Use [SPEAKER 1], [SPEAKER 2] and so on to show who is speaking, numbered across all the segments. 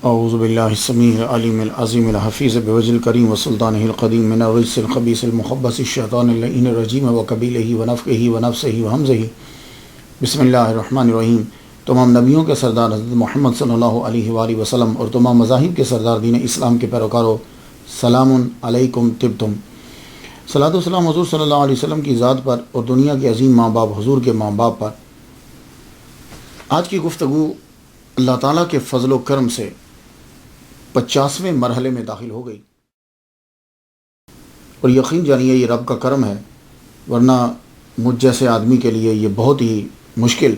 [SPEAKER 1] اعوذ باللہ السمیع العلیم العظیم الحفیظ بوجہ الکریم وسلطانہ القدیم من الرجس الخبیث المخبث الشیطان اللعین الرجیم وقبیلہ ونفخہ ونفثہ وہمزہ۔ بسم اللہ الرحمن الرحیم۔ تمام نبیوں کے سردار حضرت محمد صلی اللہ علیہ وآلہ وسلم اور تمام مذاہب کے سردار دین اسلام کے پیروکاروں، سلام علیکم طبتم۔ صلاۃ و سلام حضور صلی اللہ علیہ وسلم کی ذات پر اور دنیا کے عظیم ماں باپ حضور کے ماں باپ پر۔ آج کی گفتگو اللہ تعالیٰ کے فضل و کرم سے 50ویں مرحلے میں داخل ہو گئی، اور یقین جانیے یہ رب کا کرم ہے، ورنہ مجھ جیسے آدمی کے لیے یہ بہت ہی مشکل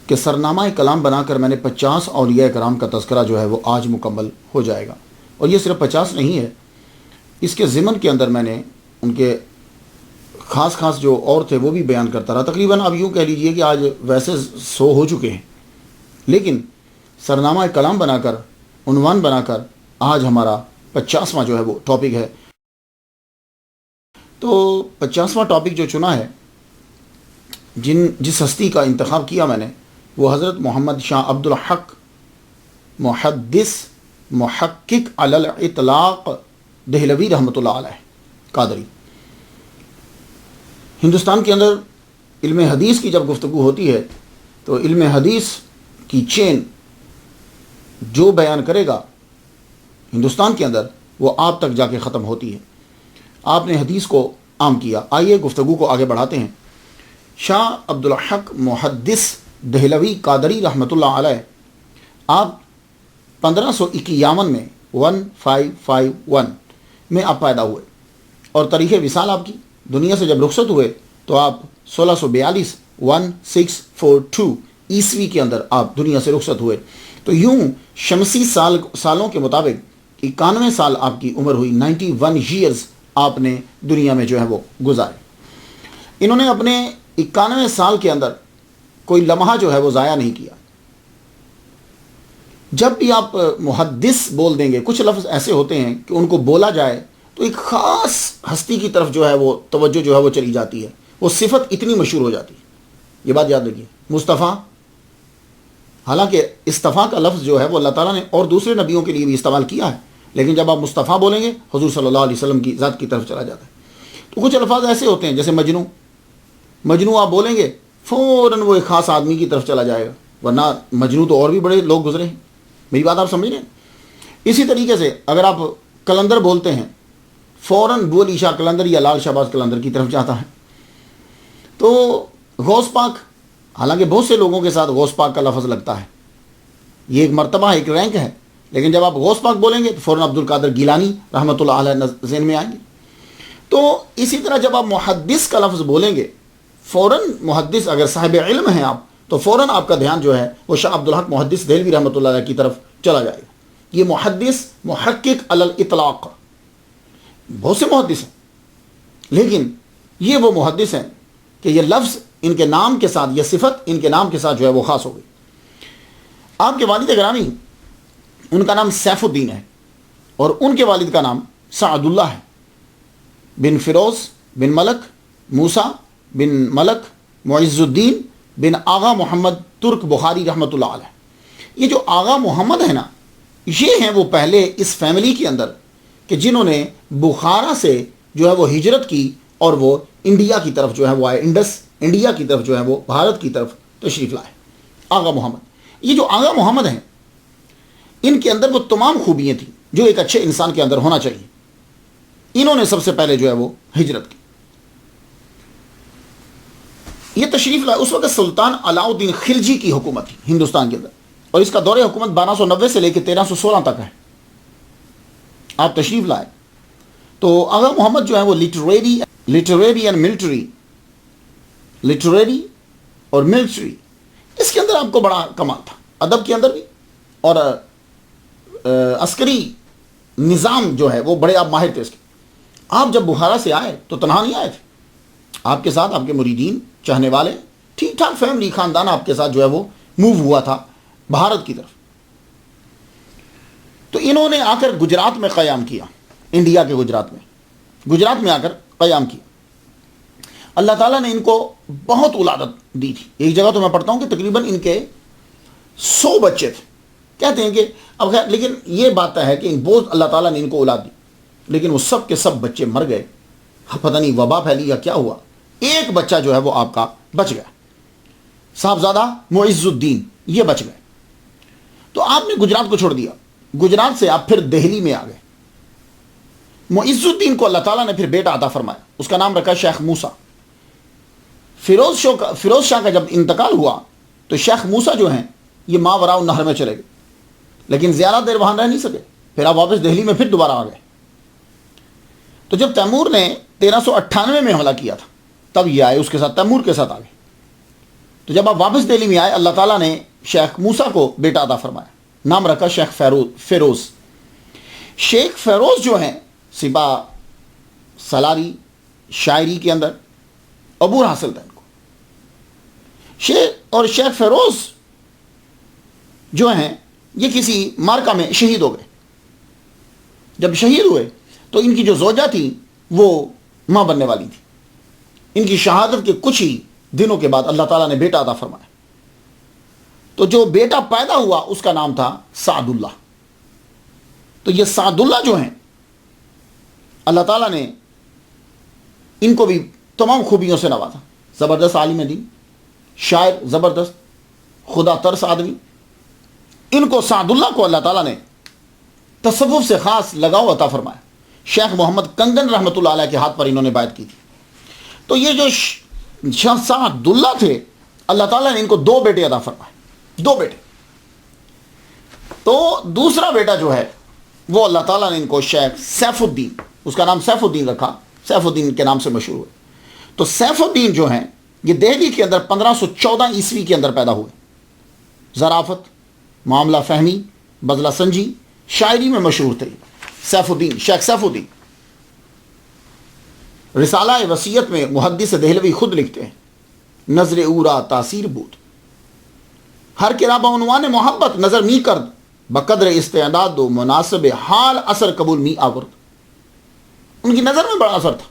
[SPEAKER 1] کہ سرنامہ کلام بنا کر میں نے 50 اولیاء کرام کا تذکرہ جو ہے وہ آج مکمل ہو جائے گا۔ اور یہ صرف 50 نہیں ہے، اس کے ضمن کے اندر میں نے ان کے خاص جو اور تھے وہ بھی بیان کرتا رہا۔ تقریباً آپ یوں کہہ لیجئے کہ آج ویسے 100 ہو چکے ہیں، لیکن سرنامہ کلام بنا کر، عنوان بنا کر آج ہمارا 50واں جو ہے وہ ٹاپک ہے۔ تو 50واں ٹاپک جو چنا ہے، جس ہستی کا انتخاب کیا میں نے، وہ حضرت محمد شاہ عبد الحق محدث محقق علی الاطلاق دہلوی رحمۃ اللہ علیہ قادری۔ ہندوستان کے اندر علم حدیث کی جب گفتگو ہوتی ہے تو علم حدیث کی چین جو بیان کرے گا ہندوستان کے اندر، وہ آپ تک جا کے ختم ہوتی ہے۔ آپ نے حدیث کو عام کیا۔ آئیے گفتگو کو آگے بڑھاتے ہیں۔ شاہ عبد الحق محدث دہلوی قادری رحمۃ اللہ علیہ، آپ 1551 میں 1551 میں آپ پیدا ہوئے، اور تاریخ وصال آپ کی دنیا سے جب رخصت ہوئے تو آپ 1642 1642 عیسوی کے اندر آپ دنیا سے رخصت ہوئے۔ تو یوں شمسی سالوں کے مطابق 91 سال آپ کی عمر ہوئی۔ 91 ایئرز آپ نے دنیا میں جو ہے وہ گزارے۔ انہوں نے اپنے 91 سال کے اندر کوئی لمحہ جو ہے وہ ضائع نہیں کیا۔ جب بھی آپ محدث بول دیں گے، کچھ لفظ ایسے ہوتے ہیں کہ ان کو بولا جائے تو ایک خاص ہستی کی طرف جو ہے وہ توجہ جو ہے وہ چلی جاتی ہے، وہ صفت اتنی مشہور ہو جاتی ہے۔ یہ بات یاد رکھیے، مصطفیٰ، حالانکہ استفاء کا لفظ جو ہے وہ اللہ تعالیٰ نے اور دوسرے نبیوں کے لیے بھی استعمال کیا ہے، لیکن جب آپ مصطفیٰ بولیں گے حضور صلی اللہ علیہ وسلم کی ذات کی طرف چلا جاتا ہے۔ تو کچھ الفاظ ایسے ہوتے ہیں جیسے مجنو آپ بولیں گے فوراً وہ ایک خاص آدمی کی طرف چلا جائے گا، ورنہ مجنو تو اور بھی بڑے لوگ گزرے ہیں۔ میری بات آپ سمجھ رہے ہیں؟ اسی طریقے سے اگر آپ کلندر بولتے ہیں، فوراً بو علی شاہ کلندر یا لال شہباز کلندر کی طرف جاتا ہے۔ تو غوث پاک، حالانکہ بہت سے لوگوں کے ساتھ غوث پاک کا لفظ لگتا ہے، یہ ایک مرتبہ ہے، ایک رینک ہے، لیکن جب آپ غوث پاک بولیں گے تو فوراً عبد القادر گیلانی رحمۃ اللہ علیہ ذہن میں آئیں گے۔ تو اسی طرح جب آپ محدث کا لفظ بولیں گے، فوراً محدث اگر صاحب علم ہیں آپ، تو فوراً آپ کا دھیان جو ہے وہ شاہ عبد الحق محدث دہلوی رحمۃ اللہ علیہ کی طرف چلا جائے گا۔ یہ محدث محقق علی الاطلاق، بہت سے محدث ہیں، لیکن یہ وہ محدث ہیں کہ یہ لفظ ان کے نام کے ساتھ، یہ صفت ان کے نام کے ساتھ جو ہے وہ خاص ہو گئی۔ آپ کے والد گرامی، ان کا نام سیف الدین ہے، اور ان کے والد کا نام سعد اللہ ہے، بن فیروز بن ملک موسیٰ بن ملک معز الدین بن آغا محمد ترک بخاری رحمۃ اللہ علیہ۔ یہ جو آغا محمد ہے نا، یہ ہیں وہ پہلے اس فیملی کے اندر کہ جنہوں نے بخارا سے جو ہے وہ ہجرت کی اور وہ انڈیا کی طرف جو ہے وہ آئے، انڈس انڈیا کی طرف جو ہے وہ بھارت کی طرف تشریف لائے۔ آغا محمد، یہ جو آغا محمد ہیں، ان کے اندر وہ تمام خوبیاں تھیں جو ایک اچھے انسان کے اندر ہونا چاہیے۔ انہوں نے سب سے پہلے جو ہے وہ ہجرت کی، یہ تشریف لائے۔ اس وقت سلطان علاء الدین خلجی کی حکومت تھی ہندوستان کے اندر، اور اس کا دور حکومت 1290 سے لے کے 1316 تک ہے۔ آپ تشریف لائے تو آغا محمد جو ہے وہ لٹریری اینڈ ملٹری، لٹریری اور ملٹری، اس کے اندر آپ کو بڑا کمال تھا، ادب کے اندر بھی، اور عسکری نظام جو ہے وہ بڑے آپ ماہر تھے اس کے۔ آپ جب بخارا سے آئے تو تنہا نہیں آئے تھے، آپ کے ساتھ آپ کے مریدین، چاہنے والے، ٹھیک ٹھاک فیملی، خاندان آپ کے ساتھ جو ہے وہ موو ہوا تھا بھارت کی طرف۔ تو انہوں نے آ کر گجرات میں قیام کیا، انڈیا کے گجرات میں آ کر قیام کیا۔ اللہ تعالیٰ نے ان کو بہت اولادت دی تھی۔ ایک جگہ تو میں پڑھتا ہوں کہ تقریباً ان کے 100 بچے تھے، کہتے ہیں کہ اب خیر، لیکن یہ بات ہے کہ بہت اللہ تعالیٰ نے ان کو اولاد دی، لیکن وہ سب کے سب بچے مر گئے، پتہ نہیں وبا پھیلی یا کیا ہوا، ایک بچہ جو ہے وہ آپ کا بچ گیا، صاحبزادہ معز الدین، یہ بچ گئے۔ تو آپ نے گجرات کو چھوڑ دیا، گجرات سے آپ پھر دہلی میں آ گئے۔ معز الدین کو اللہ تعالیٰ نے پھر بیٹا عطا فرمایا، اس کا نام رکھا شیخ موسیٰ۔ فیروز شاہ کا جب انتقال ہوا تو شیخ موسیٰ جو ہیں یہ ماوراء النہر میں چلے گئے، لیکن زیادہ دیر وہاں رہ نہیں سکے، پھر آپ واپس دہلی میں پھر دوبارہ آ گئے۔ تو جب تیمور نے 1398 میں حملہ کیا تھا تب یہ آئے، اس کے ساتھ تیمور کے ساتھ آ گئے۔ تو جب آپ واپس دہلی میں آئے، اللہ تعالیٰ نے شیخ موسیٰ کو بیٹا عطا فرمایا، نام رکھا شیخ فیروز۔ شیخ فیروز جو ہیں سپاہ سالاری شاعری کے اندر عبور حاصل تھا ان کو۔ شیخ فیروز جو ہیں یہ کسی مارکا میں شہید ہو گئے۔ جب شہید ہوئے تو ان کی جو زوجہ تھی وہ ماں بننے والی تھی۔ ان کی شہادت کے کچھ ہی دنوں کے بعد اللہ تعالیٰ نے بیٹا عطا فرمایا۔ تو جو بیٹا پیدا ہوا اس کا نام تھا سعد اللہ۔ تو یہ سعد اللہ جو ہیں اللہ تعالیٰ نے ان کو بھی تمام خوبیوں سے نوازا، زبردست عالم دین، شاعر زبردست، خدا ترس آدمی۔ ان کو سعد اللہ کو اللہ تعالیٰ نے تصوف سے خاص لگاؤ عطا فرمایا۔ شیخ محمد کنگن رحمۃ اللہ علیہ کے ہاتھ پر انہوں نے بیعت کی تھی۔ تو یہ جو سعد اللہ تھے، اللہ تعالیٰ نے ان کو 2 بیٹے عطا فرمائے، 2 بیٹے۔ تو دوسرا بیٹا جو ہے وہ اللہ تعالیٰ نے ان کو شیخ سیف الدین، اس کا نام سیف الدین رکھا، سیف الدین کے نام سے مشہور ہوئے۔ تو سیف الدین جو ہیں یہ دہلی کے اندر 1514 عیسوی کے اندر پیدا ہوئے۔ ظرافت، معاملہ فہمی، بزلہ سنجی، شاعری میں مشہور تھے سیف الدین، شیخ سیف الدین۔ رسالہ وصیت میں محدث دہلوی خود لکھتے ہیں، نظر اورا تاثیر بود، ہر کرا عنوان محبت نظر می کرد، بقدر استعداد و مناسب حال اثر قبول می آورد۔ ان کی نظر میں بڑا اثر تھا،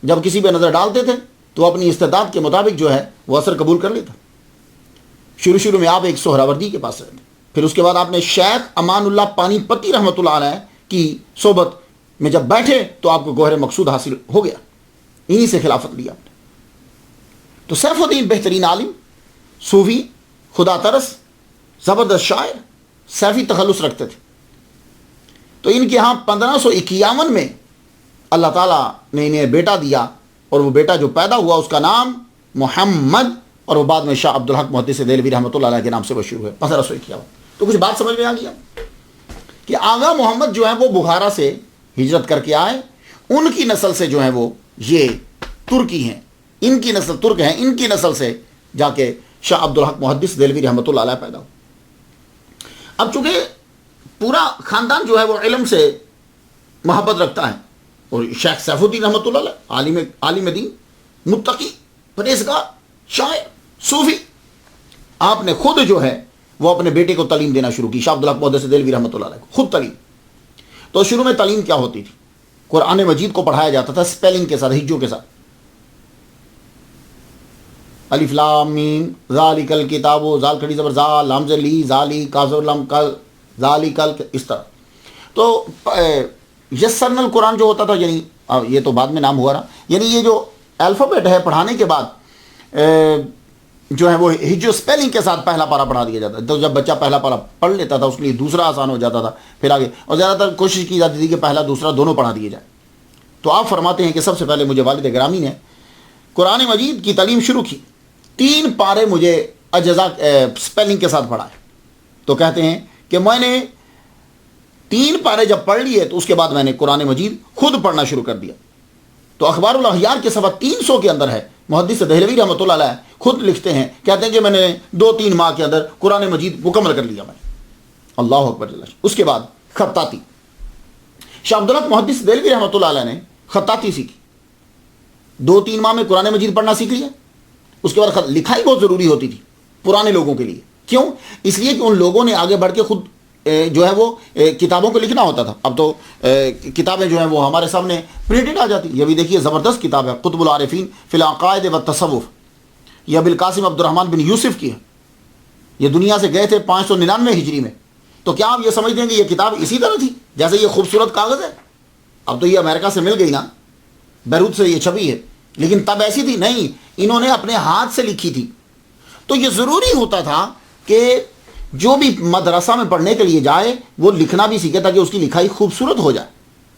[SPEAKER 1] جب کسی پہ نظر ڈالتے تھے تو اپنی استعداد کے مطابق جو ہے وہ اثر قبول کر لیتا۔ شروع میں آپ ایک سہراوردی کے پاس رہتے، پھر اس کے بعد آپ نے شیخ امان اللہ پانی پتی رحمۃ اللہ علیہ کی صحبت میں جب بیٹھے تو آپ کو گوہر مقصود حاصل ہو گیا، انہی سے خلافت لیا آپ نے۔ تو سیف الدین بہترین عالم، صوفی، خدا ترس، زبردست شاعر، سیفی تخلص رکھتے تھے۔ تو ان کے ہاں 1551 میں اللہ تعالیٰ نے انہیں بیٹا دیا، اور وہ بیٹا جو پیدا ہوا اس کا نام محمد، اور وہ بعد میں شاہ عبدالحق محدث دہلوی رحمۃ اللہ علیہ کے نام سے مشہور ہوئے 1551۔ تو کچھ بات سمجھ میں آ گیا کہ آغا محمد جو ہیں وہ بخارا سے ہجرت کر کے آئے، ان کی نسل سے جو ہیں وہ یہ ترکی ہیں، ان کی نسل ترک ہیں، ان کی نسل سے جا کے شاہ عبدالحق محدث دہلوی رحمۃ اللہ علیہ پیدا ہو۔ اب چونکہ پورا خاندان جو ہے وہ علم سے محبت رکھتا ہے، اور شیخ سیف الدین رحمۃ اللہ علیہ عالم دین، متقی، پرہیزگار، شاعر، صوفی، آپ نے خود جو ہے وہ اپنے بیٹے کو تعلیم دینا شروع کی، شاہ عبدالحق محدث دہلوی رحمۃ اللہ علیہ کو خود تعلیم۔ تو شروع میں تعلیم کیا ہوتی تھی؟ قرآن مجید کو پڑھایا جاتا تھا اسپیلنگ کے ساتھ، ہجوں کے ساتھ، الف لام میم ذالک الکتاب، زال کھڑی زبر زال، لام زیر لی، ذالی کاف زبر لام کل، ذالک اس طرح۔ تو یسرن القرآن جو ہوتا تھا، یعنی یہ تو بعد میں نام ہوا رہا، یعنی یہ جو الفابیٹ ہے پڑھانے کے بعد جو ہے وہ ہجو اسپیلنگ کے ساتھ پہلا پارا پڑھا دیا جاتا ہے۔ تو جب بچہ پہلا پارا پڑھ لیتا تھا اس کے لیے دوسرا آسان ہو جاتا تھا پھر آگے، اور زیادہ تر کوشش کی جاتی تھی کہ پہلا دوسرا دونوں پڑھا دیے جائے۔ تو آپ فرماتے ہیں کہ سب سے پہلے مجھے والد گرامی نے قرآن مجید کی تعلیم شروع کی، 3 پارے مجھے اجزا اسپیلنگ کے ساتھ پڑھائے۔ تو کہتے ہیں کہ میں نے 3 پارے جب پڑھ لیے تو اس کے بعد میں نے قرآن مجید خود پڑھنا شروع کر دیا۔ تو اخبار الاحیار کے صفحہ 300 کے اندر ہے، محدث دہلوی رحمۃ اللہ علیہ خود لکھتے ہیں، کہتے ہیں کہ میں نے 2-3 ماہ کے اندر قرآن مجید مکمل کر لیا میں نے۔ اللہ اکبر جل۔ اس کے بعد خطاطی، شاہ عبدالحق محدث دہلوی رحمۃ اللہ علیہ نے خطاطی سیکھی، 2-3 ماہ میں قرآن مجید پڑھنا سیکھ لیا۔ اس کے بعد لکھائی بہت ضروری ہوتی تھی پرانے لوگوں کے لیے، کیوں؟ اس لیے کہ ان لوگوں نے آگے بڑھ کے خود جو ہے وہ کتابوں کو لکھنا ہوتا تھا۔ اب تو کتابیں جو ہیں وہ ہمارے سامنے پرنٹڈ آ جاتی۔ یہ بھی دیکھیے زبردست کتاب ہے، قطب العارفین فی العقائد والتصوف، یہ ابوالقاسم عبد الرحمن بن یوسف کی ہے۔ یہ دنیا سے گئے تھے 599 ہجری میں، تو کیا آپ یہ سمجھتے ہیں کہ یہ کتاب اسی طرح تھی جیسے یہ خوبصورت کاغذ ہے؟ اب تو یہ امریکہ سے مل گئی نا، بیروت سے یہ چھپی ہے، لیکن تب ایسی تھی نہیں، انہوں نے اپنے ہاتھ سے لکھی تھی۔ تو یہ ضروری ہوتا تھا کہ جو بھی مدرسہ میں پڑھنے کے لیے جائے وہ لکھنا بھی سیکھے تاکہ اس کی لکھائی خوبصورت ہو جائے،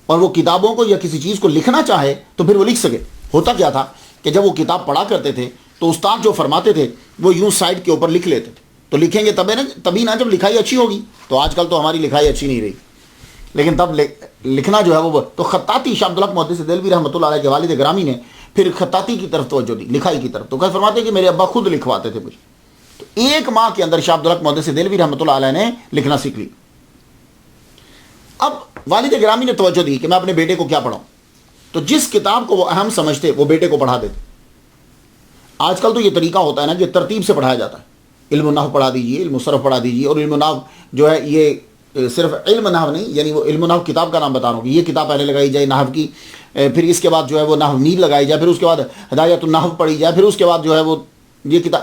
[SPEAKER 1] اور وہ کتابوں کو یا کسی چیز کو لکھنا چاہے تو پھر وہ لکھ سکے۔ ہوتا کیا تھا کہ جب وہ کتاب پڑھا کرتے تھے تو استاد جو فرماتے تھے وہ یوں سائڈ کے اوپر لکھ لیتے تھے، تو لکھیں گے تبھی نہ جب لکھائی اچھی ہوگی۔ تو آج کل تو ہماری لکھائی اچھی نہیں رہی، لیکن تب لکھنا جو ہے وہ تو خطاطی، شاہ عبدالحق محدث دہلوی رحمۃ اللہ علیہ کے والد گرامی نے پھر خطاطی کی طرف توجہ دی، لکھائی کی طرف۔ تو کہ فرماتے ہیں کہ میرے ابا خود لکھواتے تھے مجھے، تو 1 ماہ کے اندر شاہ عبدالحق محدث دہلوی رحمۃ اللہ علیہ نے لکھنا سیکھ لی۔ اب والد گرامی نے توجہ دی کہ میں اپنے بیٹے کو کیا پڑھاؤں، تو جس کتاب کو وہ اہم سمجھتے وہ بیٹے کو پڑھا دیتے۔ آج کل تو یہ طریقہ ہوتا ہے نا کہ ترتیب سے پڑھایا جاتا ہے، علم النحو پڑھا دیجیے، علم الصرف پڑھا دیجیے، اور علم النحو جو ہے یہ صرف علم نحو نہیں، یعنی وہ علم النحو کتاب کا نام بتا رہا ہوں کہ یہ کتاب پہلے لگائی جائے نحو کی، پھر اس کے بعد جو ہے وہ نحو نیل لگائی جائے، پھر اس کے بعد ہدایت النحو پڑھی جائے، پھر اس کے بعد جو ہے وہ یہ کتاب۔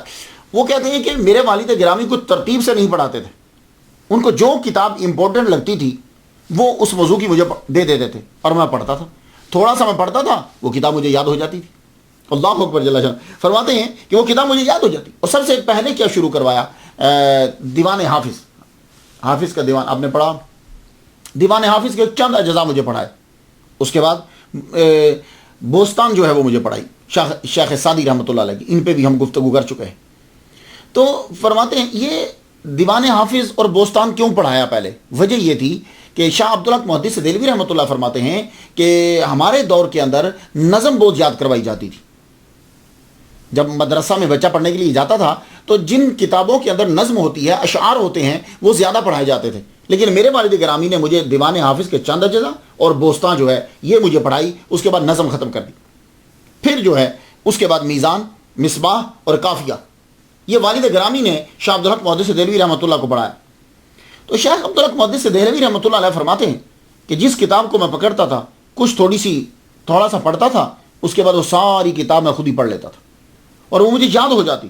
[SPEAKER 1] وہ کہتے ہیں کہ میرے والد گرامی کو ترتیب سے نہیں پڑھاتے تھے، ان کو جو کتاب امپورٹنٹ لگتی تھی وہ اس موضوع کی مجھے دے دیتے تھے اور میں پڑھتا تھا، تھوڑا سا میں پڑھتا تھا وہ کتاب مجھے یاد ہو جاتی تھی۔ اللہ اکبر جل شان فرماتے ہیں کہ وہ کتاب مجھے یاد ہو جاتی۔ اور سب سے پہلے کیا شروع کروایا؟ دیوان حافظ، حافظ کا دیوان آپ نے پڑھا، دیوان حافظ کے چند اجزاء مجھے پڑھائے۔ اس کے بعد بوستان جو ہے وہ مجھے پڑھائی، شیخ سعدی رحمۃ اللہ علیہ کی، ان پہ بھی ہم گفتگو کر چکے ہیں۔ تو فرماتے ہیں یہ دیوان حافظ اور بوستان کیوں پڑھایا پہلے؟ وجہ یہ تھی کہ شاہ عبدالحق محدث دہلوی رحمۃ اللہ فرماتے ہیں کہ ہمارے دور کے اندر نظم بہت یاد کروائی جاتی تھی۔ جب مدرسہ میں بچہ پڑھنے کے لیے جاتا تھا تو جن کتابوں کے اندر نظم ہوتی ہے، اشعار ہوتے ہیں، وہ زیادہ پڑھائے جاتے تھے، لیکن میرے والد گرامی نے مجھے دیوان حافظ کے چند اجزاء اور بوستان جو ہے یہ مجھے پڑھائی، اس کے بعد نظم ختم کر دی۔ پھر جو ہے اس کے بعد میزان، مصباح اور قافیہ، یہ والد گرامی نے شاہ عبدالحق محدث دہلوی رحمۃ اللہ کو پڑھایا۔ تو شیخ عبدالحق محدث دہلوی رحمۃ اللہ علیہ فرماتے ہیں کہ جس کتاب کو میں پکڑتا تھا کچھ تھوڑا سا پڑھتا تھا، اس کے بعد وہ ساری کتاب میں خود ہی پڑھ لیتا تھا اور وہ مجھے یاد ہو جاتی۔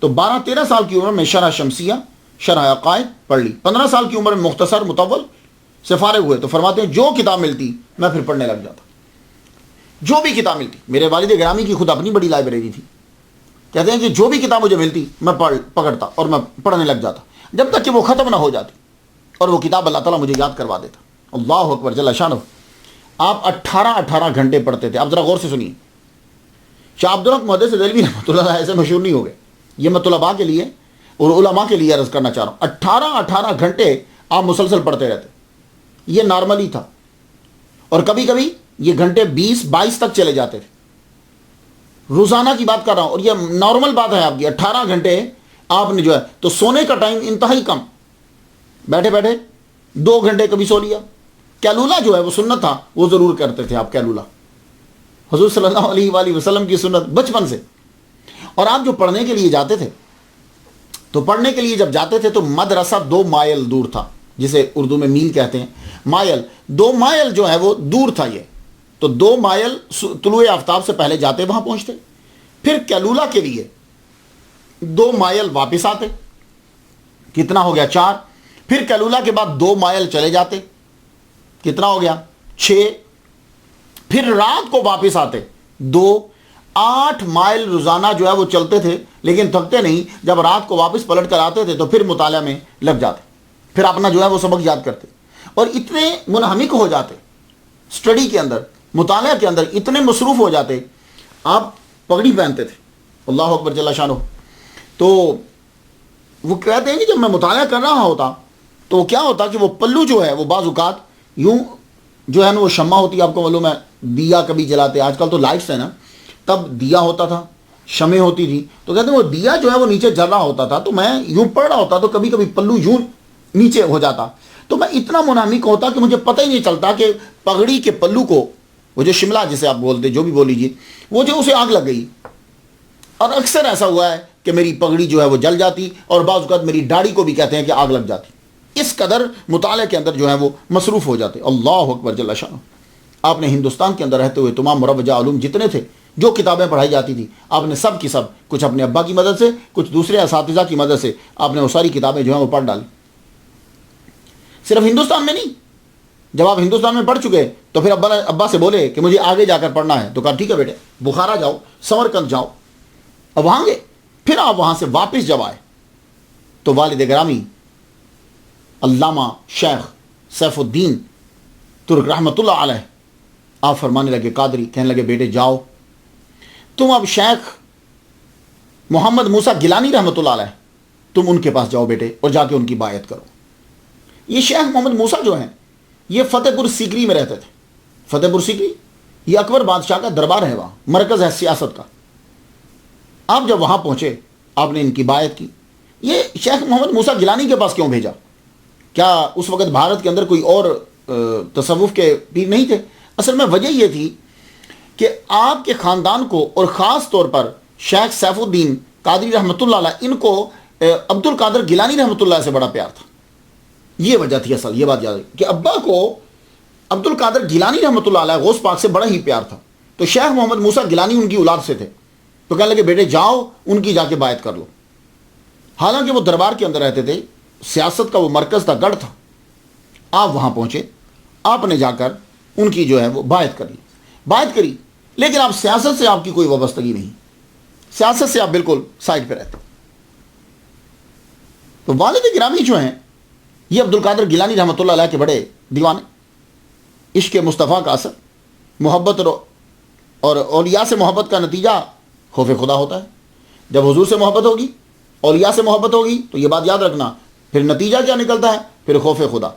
[SPEAKER 1] تو 12-13 سال کی عمر میں شرح شمسیہ، شرح عقائد پڑھ لی، 15 سال کی عمر میں مختصر مطول سے فارغ ہوئے۔ تو فرماتے ہیں جو کتاب ملتی میں پھر پڑھنے لگ جاتا، جو بھی کتاب ملتی۔ میرے والد گرامی کی خود اپنی بڑی لائبریری تھی، کہتے ہیں کہ جو بھی کتاب مجھے ملتی میں پکڑتا اور میں پڑھنے لگ جاتا، جب تک کہ وہ ختم نہ ہو جاتی، اور وہ کتاب اللہ تعالیٰ مجھے یاد کروا دیتا۔ اللہ اکبر جل شانہ۔ آپ 18 گھنٹے پڑھتے تھے۔ آپ ذرا غور سے سنیے، شاہ عبدالحق محدث دہلوی رحمۃ اللہ علیہ ایسے مشہور نہیں ہو گئے، یہ میں طلباء کے لیے اور علماء کے لیے عرض کرنا چاہ رہا ہوں۔ 18 گھنٹے آپ مسلسل پڑھتے رہتے، یہ نارمل ہی تھا، اور کبھی کبھی یہ گھنٹے 20-22 تک چلے جاتے تھے۔ روزانہ کی بات کر رہا ہوں، اور یہ نارمل بات ہے آپ کی۔ 18 گھنٹے آپ نے جو ہے، تو سونے کا ٹائم انتہائی کم، بیٹھے بیٹھے 2 گھنٹے کبھی سو لیا۔ کیلولہ جو ہے وہ سنت تھا، وہ ضرور کرتے تھے آپ کیلولہ، حضور صلی اللہ علیہ وآلہ وسلم کی سنت بچپن سے۔ اور آپ جو پڑھنے کے لیے جاتے تھے، تو پڑھنے کے لیے جب جاتے تھے تو مدرسہ 2 مائل دور تھا، جسے اردو میں میل کہتے ہیں، مائل، 2 مائل جو ہے وہ دور تھا یہ۔ تو 2 مائل طلوع آفتاب سے پہلے جاتے، وہاں پہنچتے، پھر کیلولہ کے لیے 2 مائل واپس آتے، کتنا ہو گیا 4، پھر کیلولہ کے بعد 2 مائل چلے جاتے، کتنا ہو گیا 6، پھر رات کو واپس آتے 2، 8 مائل روزانہ جو ہے وہ چلتے تھے، لیکن تھکتے نہیں۔ جب رات کو واپس پلٹ کر آتے تھے تو پھر مطالعہ میں لگ جاتے، پھر اپنا جو ہے وہ سبق یاد کرتے، اور اتنے منہمک ہو جاتے اسٹڈی کے اندر، مطالعہ کے اندر اتنے مصروف ہو جاتے۔ آپ پگڑی پہنتے تھے، اللہ اکبر جل شانہ۔ تو وہ کہتے ہیں کہ جب میں مطالعہ کر رہا ہوتا تو کیا ہوتا کہ وہ پلو جو ہے وہ بعض اوقات یوں جو ہے نا، وہ شمع ہوتی، آپ کو معلوم ہے، دیا کبھی جلاتے، آج کل تو لائٹس ہے نا، تب دیا ہوتا تھا، شمع ہوتی تھی، تو کہتے ہیں وہ دیا جو ہے وہ نیچے جل رہا ہوتا تھا، تو میں یوں پڑھ رہا ہوتا تو کبھی کبھی پلو یوں نیچے ہو جاتا، تو میں اتنا منہمک ہوتا کہ مجھے پتہ ہی نہیں چلتا کہ پگڑی کے پلو کو، وہ جو شملہ جسے آپ بولتے، جو بھی بول لیجیے، وہ جو اسے آگ لگ گئی۔ اور اکثر ایسا ہوا ہے کہ میری پگڑی جو ہے وہ جل جاتی، اور بعض اوقات میری داڑھی کو بھی کہتے ہیں کہ آگ لگ جاتی، اس قدر مطالعے کے اندر جو ہے وہ مصروف ہو جاتے۔ اللہ اکبر جل شانہ۔ آپ نے ہندوستان کے اندر رہتے ہوئے تمام مروجہ علوم جتنے تھے، جو کتابیں پڑھائی جاتی تھی، آپ نے سب کی سب، کچھ اپنے ابا کی مدد سے، کچھ دوسرے اساتذہ کی مدد سے، آپ نے وہ ساری کتابیں جو ہیں وہ پڑھ ڈالی۔ صرف ہندوستان میں نہیں. جب آپ ہندوستان میں پڑھ چکے تو پھر ابا سے بولے کہ مجھے آگے جا کر پڑھنا ہے, تو کہا ٹھیک ہے بیٹے, بخارا جاؤ, سمرقند جاؤ. اب وہاں گئے, پھر آپ وہاں سے واپس جب آئے تو والد گرامی علامہ شیخ سیف الدین ترک رحمۃ اللہ علیہ آپ فرمانے لگے قادری, کہنے لگے بیٹے جاؤ تم اب شیخ محمد موسیٰ گیلانی رحمۃ اللہ علیہ تم ان کے پاس جاؤ بیٹے اور جا کے ان کی بایعت کرو. یہ شیخ محمد موسیٰ جو ہیں یہ فتح پور سیکری میں رہتے تھے. فتح پور سیکری یہ اکبر بادشاہ کا دربار ہے, وہاں مرکز ہے سیاست کا. آپ جب وہاں پہنچے آپ نے ان کی بایعت کی. یہ شیخ محمد موسیٰ گیلانی کے پاس کیوں بھیجا؟ کیا اس وقت بھارت کے اندر کوئی اور تصوف کے پیر نہیں تھے؟ اصل میں وجہ یہ تھی کہ آپ کے خاندان کو اور خاص طور پر شیخ سیف الدین قادری رحمۃ اللہ علیہ ان کو عبد القادر گیلانی رحمۃ اللہ سے بڑا پیار تھا. یہ وجہ تھی اصل, یہ بات یاد ہے کہ ابا کو عبد القادر گیلانی رحمۃ اللہ علیہ غوث پاک سے بڑا ہی پیار تھا. تو شیخ محمد موسیٰ گیلانی ان کی اولاد سے تھے, تو کہنے لگے بیٹے جاؤ ان کی جا کے بایعت کر لو. حالانکہ وہ دربار کے اندر رہتے تھے, سیاست کا وہ مرکز تھا, گڑھ تھا. آپ وہاں پہنچے, آپ نے جا کر ان کی جو ہے وہ بایعت کر لی. بایعت کری, لیکن آپ سیاست سے آپ کی کوئی وابستگی نہیں, سیاست سے آپ بالکل سائڈ پہ رہتے. تو والد گرامی جو ہیں یہ عبد القادر گیلانی رحمۃ اللہ علیہ کے بڑے دیوانے. عشق مصطفیٰ کا اثر, محبت اور اولیاء سے محبت کا نتیجہ خوف خدا ہوتا ہے. جب حضور سے محبت ہوگی, اولیاء سے محبت ہوگی, تو یہ بات یاد رکھنا پھر نتیجہ کیا نکلتا ہے؟ پھر خوف خدا,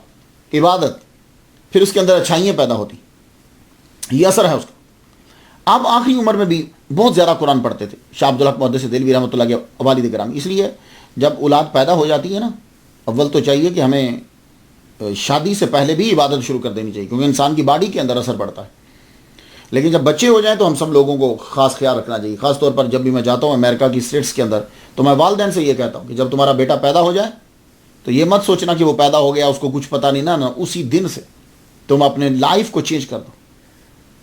[SPEAKER 1] عبادت, پھر اس کے اندر اچھائیاں پیدا ہوتی. یہ اثر ہے اس کا. آپ آخری عمر میں بھی بہت زیادہ قرآن پڑھتے تھے. شاہ عبد الحق محدث دہلوی رحمۃ اللہ کے والد گرامی. اس لیے جب اولاد پیدا ہو جاتی ہے نا, اول تو چاہیے کہ ہمیں شادی سے پہلے بھی عبادت شروع کر دینی چاہیے, کیونکہ انسان کی باڈی کے اندر اثر پڑتا ہے. لیکن جب بچے ہو جائیں تو ہم سب لوگوں کو خاص خیال رکھنا چاہیے. خاص طور پر جب بھی میں جاتا ہوں امریکہ کی اسٹیٹس کے اندر, تو میں والدین سے یہ کہتا ہوں کہ جب تمہارا بیٹا پیدا ہو جائے تو یہ مت سوچنا کہ وہ پیدا ہو گیا اس کو کچھ پتہ نہیں, نا اسی دن سے تم اپنے لائف کو چینج کر دو.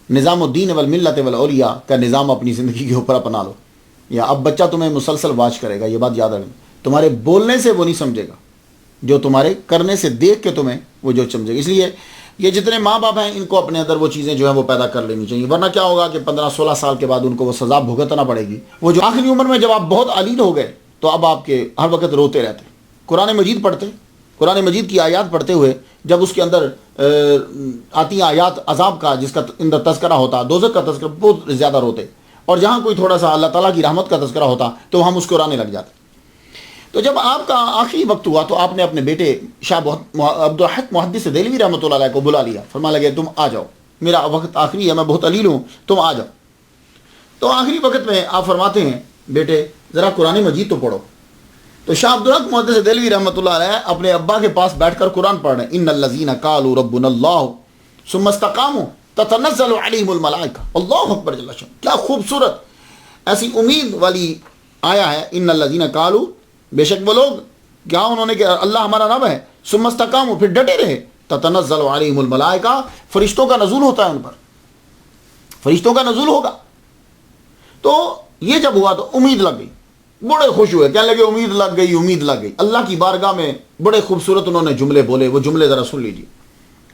[SPEAKER 1] نظام الدین والملت والاولیاء کا نظام اپنی زندگی کے اوپر اپنا لو. یا اب بچہ تمہیں مسلسل واچ کرے گا, یہ بات یاد رکھنا. تمہارے بولنے سے وہ نہیں سمجھے گا, جو تمہارے کرنے سے دیکھ کے تمہیں وہ جو سمجھے گا. اس لیے یہ جتنے ماں باپ ہیں ان کو اپنے اندر وہ چیزیں جو ہیں وہ پیدا کر لینی چاہیے, ورنہ کیا ہوگا کہ 15-16 سال کے بعد ان کو وہ سزا بھگتنا پڑے گی. وہ جو آخری عمر میں جب آپ بہت علیل ہو گئے تو اب آپ کے ہر وقت روتے رہتے, قرآن مجید پڑھتے, قرآن مجید کی آیات پڑھتے ہوئے جب اس کے اندر آتی ہیں آیات عذاب کا جس کا اندر تذکرہ ہوتا, دوزخ کا تذکرہ, بہت زیادہ روتے. اور جہاں کوئی تھوڑا سا اللہ تعالیٰ کی رحمت کا تذکرہ ہوتا تو ہم اس کو رونے لگ جاتے. تو جب آپ کا آخری وقت ہوا تو آپ نے اپنے بیٹے شاہ عبد الحق محدث دہلوی رحمۃ اللہ علیہ کو بلا لیا. فرمانے لگے تم آ جاؤ, میرا وقت آخری ہے, میں بہت علیل ہوں, تم آ جاؤ. تو آخری وقت میں آپ فرماتے ہیں بیٹے ذرا قرآن مجید تو پڑھو. تو شاہ عبد الحق محدث دہلوی رحمۃ اللہ علیہ اپنے ابا کے پاس بیٹھ کر قرآن پڑھ رہے ہیں. ان الذین قالوا ربنا اللہ ثم استقاموا تتنزل علیہم الملائکہ. اللہ اکبر جل شانہ, کیا خوبصورت ایسی امید والی آیا ہے. ان الذین قالوا, بے شک وہ لوگ کیا انہوں نے کہ اللہ ہمارا رب ہے, ثم استقاموا, پھر ڈٹے رہے, تتنزل علیہم الملائکہ, فرشتوں کا نزول ہوتا ہے ان پر, فرشتوں کا نزول ہوگا. تو یہ جب ہوا تو امید لگ گئی, بڑے خوش ہوئے, کہنے لگے امید لگ گئی, امید لگ گئی. اللہ کی بارگاہ میں بڑے خوبصورت انہوں نے جملے بولے. وہ جملے ذرا سن لیجیے.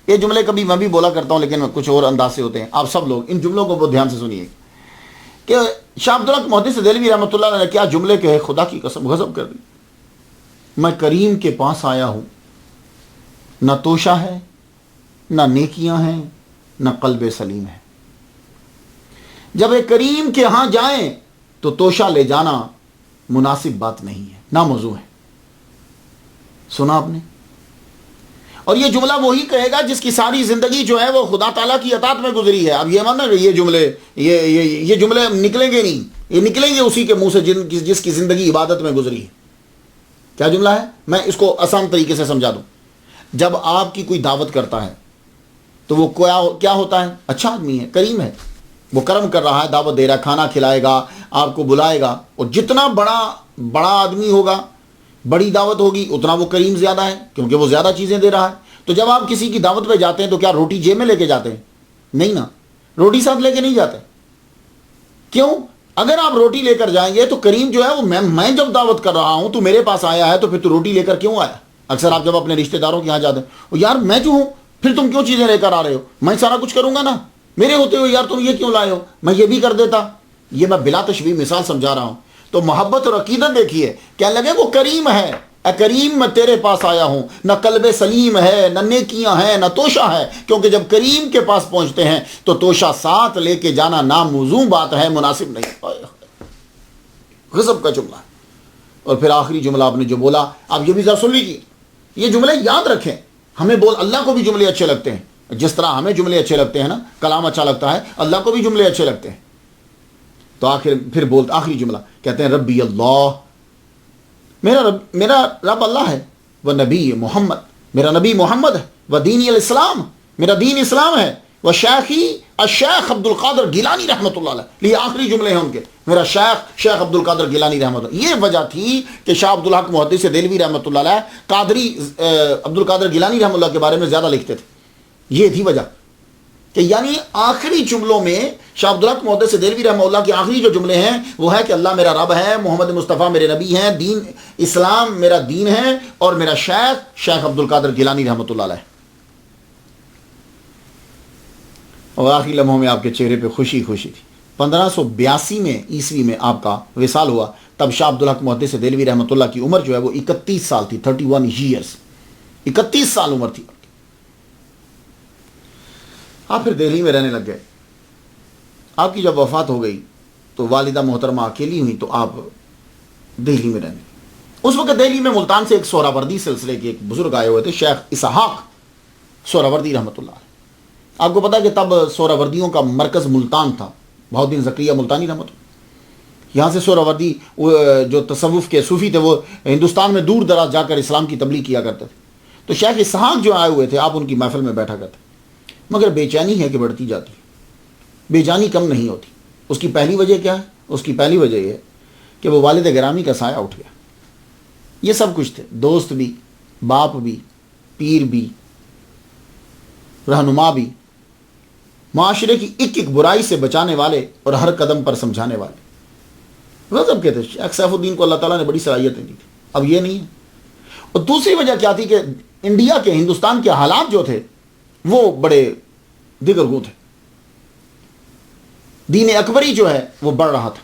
[SPEAKER 1] یہ جملے کبھی میں بھی بولا کرتا ہوں لیکن کچھ اور انداز سے ہوتے ہیں. آپ سب لوگ ان جملوں کو بہت دھیان سے سنیے کہ شاہ عبد الحق محدث دہلوی رحمۃ اللہ علیہ نے کیا جملے کہے, خدا کی قسم غضب کر دی. میں کریم کے پاس آیا ہوں, نہ توشہ ہے, نہ نیکیاں ہیں, نہ قلب سلیم ہے. جب ایک کریم کے ہاں جائیں تو توشہ لے جانا مناسب بات نہیں ہے, ناموضوع ہے. سنا آپ نے؟ اور یہ جملہ وہی کہے گا جس کی ساری زندگی جو ہے وہ خدا تعالیٰ کی اطاعت میں گزری ہے. اب یہ ماننا کہ یہ جملے نکلیں گے نہیں, یہ نکلیں گے اسی کے منہ سے جس کی زندگی عبادت میں گزری ہے. کیا جملہ ہے؟ میں اس کو آسان طریقے سے سمجھا دوں. جب آپ کی کوئی دعوت کرتا ہے تو وہ کیا ہوتا ہے؟ اچھا آدمی ہے, کریم ہے, وہ کرم کر رہا ہے, دعوت دے رہا ہے, کھانا کھلائے گا, آپ کو بلائے گا. اور جتنا بڑا آدمی ہوگا, بڑی دعوت ہوگی, اتنا وہ کریم زیادہ ہے کیونکہ وہ زیادہ چیزیں دے رہا ہے. تو جب آپ کسی کی دعوت پہ جاتے ہیں تو کیا روٹی جیب میں لے کے جاتے ہیں؟ نہیں نا, روٹی ساتھ لے کے نہیں جاتے. کیوں؟ اگر آپ روٹی لے کر جائیں گے تو کریم جو ہے وہ میں جب دعوت کر رہا ہوں تو میرے پاس آیا ہے, تو پھر تو روٹی لے کر کیوں آیا؟ اکثر آپ جب اپنے رشتہ داروں کے یہاں جاتے ہیں، یار میں جو ہوں پھر تم کیوں چیزیں لے کر آ رہے ہو، میں سارا کچھ کروں گا نا، میرے ہوتے ہو یار تم یہ کیوں لائے ہو، میں یہ بھی کر دیتا. یہ میں بلا تشبیہ مثال سمجھا رہا ہوں. تو محبت اور عقیدت دیکھیے، کیا لگے وہ کریم ہے، اے کریم میں تیرے پاس آیا ہوں، نہ قلب سلیم ہے، نہ نیکیاں ہیں، نہ توشہ ہے. کیونکہ جب کریم کے پاس پہنچتے ہیں تو توشہ ساتھ لے کے جانا ناموزوں بات ہے، مناسب نہیں. غضب کا جملہ. اور پھر آخری جملہ آپ نے جو بولا، آپ یہ بھی ذرا سن لیجیے، یہ جملے یاد رکھیں. ہمیں اللہ کو بھی جملے اچھے لگتے ہیں، جس طرح ہمیں جملے اچھے لگتے ہیں نا، کلام اچھا لگتا ہے، اللہ کو بھی جملے اچھے لگتے ہیں. تو آخری جملہ کہتے ہیں ربی اللہ، میرا رب اللہ ہے، وہ نبی محمد، میرا نبی محمد ہے، وہ دینی الاسلام، میرا دین اسلام ہے، وہ شیخی الشیخ عبد القادر گیلانی رحمۃ اللہ علیہ. یہ آخری جملے ہیں ان کے، میرا شیخ عبد القادر گیلانی رحمۃ اللہ. یہ وجہ تھی کہ شاہ عبد الحق محدث دہلوی رحمۃ اللہ علیہ قادری عبد القادر گیلانی رحمۃ اللہ کے بارے میں زیادہ لکھتے تھے. یہ تھی وجہ کہ یعنی آخری جملوں میں شاہ عبد الحق محدث دہلوی رحمہ اللہ کے آخری جو جملے ہیں وہ ہے کہ اللہ میرا رب ہے، محمد مصطفیٰ میرے نبی ہیں، دین اسلام میرا دین ہے، اور میرا شیخ عبد القادر گیلانی رحمۃ اللہ علیہ. اور آخری لمحوں میں آپ کے چہرے پہ خوشی تھی. 1582 میں عیسوی میں آپ کا وصال ہوا. تب شاہ عبد الحق محدث دہلوی رحمۃ اللہ کی عمر جو ہے وہ 31 سال تھی، 31 ایئرس، 31 سال عمر تھی. آپ پھر دہلی میں رہنے لگ گئے. آپ کی جب وفات ہو گئی تو والدہ محترمہ اکیلی ہوئی، تو آپ دہلی میں رہنے. اس وقت دہلی میں ملتان سے ایک سہراوردی سلسلے کے ایک بزرگ آئے ہوئے تھے، شیخ اسحاق سہراوردی رحمۃ اللہ علیہ. آپ کو پتا کہ تب سہراوردیوں کا مرکز ملتان تھا. بہت دن زکریہ ملتانی رحمۃ اللہ، یہاں سے سہراوردی جو تصوف کے صوفی تھے وہ ہندوستان میں دور دراز جا کر اسلام کی تبلیغ کیا کرتے تھے. تو شیخ اسحاق جو آئے ہوئے تھے، آپ ان کی محفل میں بیٹھا کرتے، مگر بے چینی ہے کہ بڑھتی جاتی ہے، بے جانی کم نہیں ہوتی. اس کی پہلی وجہ کیا ہے؟ اس کی پہلی وجہ یہ ہے کہ وہ والد گرامی کا سایہ اٹھ گیا. یہ سب کچھ تھے، دوست بھی، باپ بھی، پیر بھی، رہنما بھی، معاشرے کی ایک ایک برائی سے بچانے والے اور ہر قدم پر سمجھانے والے. غضب کے تھے. شیخ سیف الدین کو اللہ تعالیٰ نے بڑی صلاحیتیں دی تھی. اب یہ نہیں ہے. اور دوسری وجہ کیا تھی کہ انڈیا کے، ہندوستان کے حالات جو تھے وہ بڑے دیگرگوں تھے. دین اکبری جو ہے وہ بڑھ رہا تھا،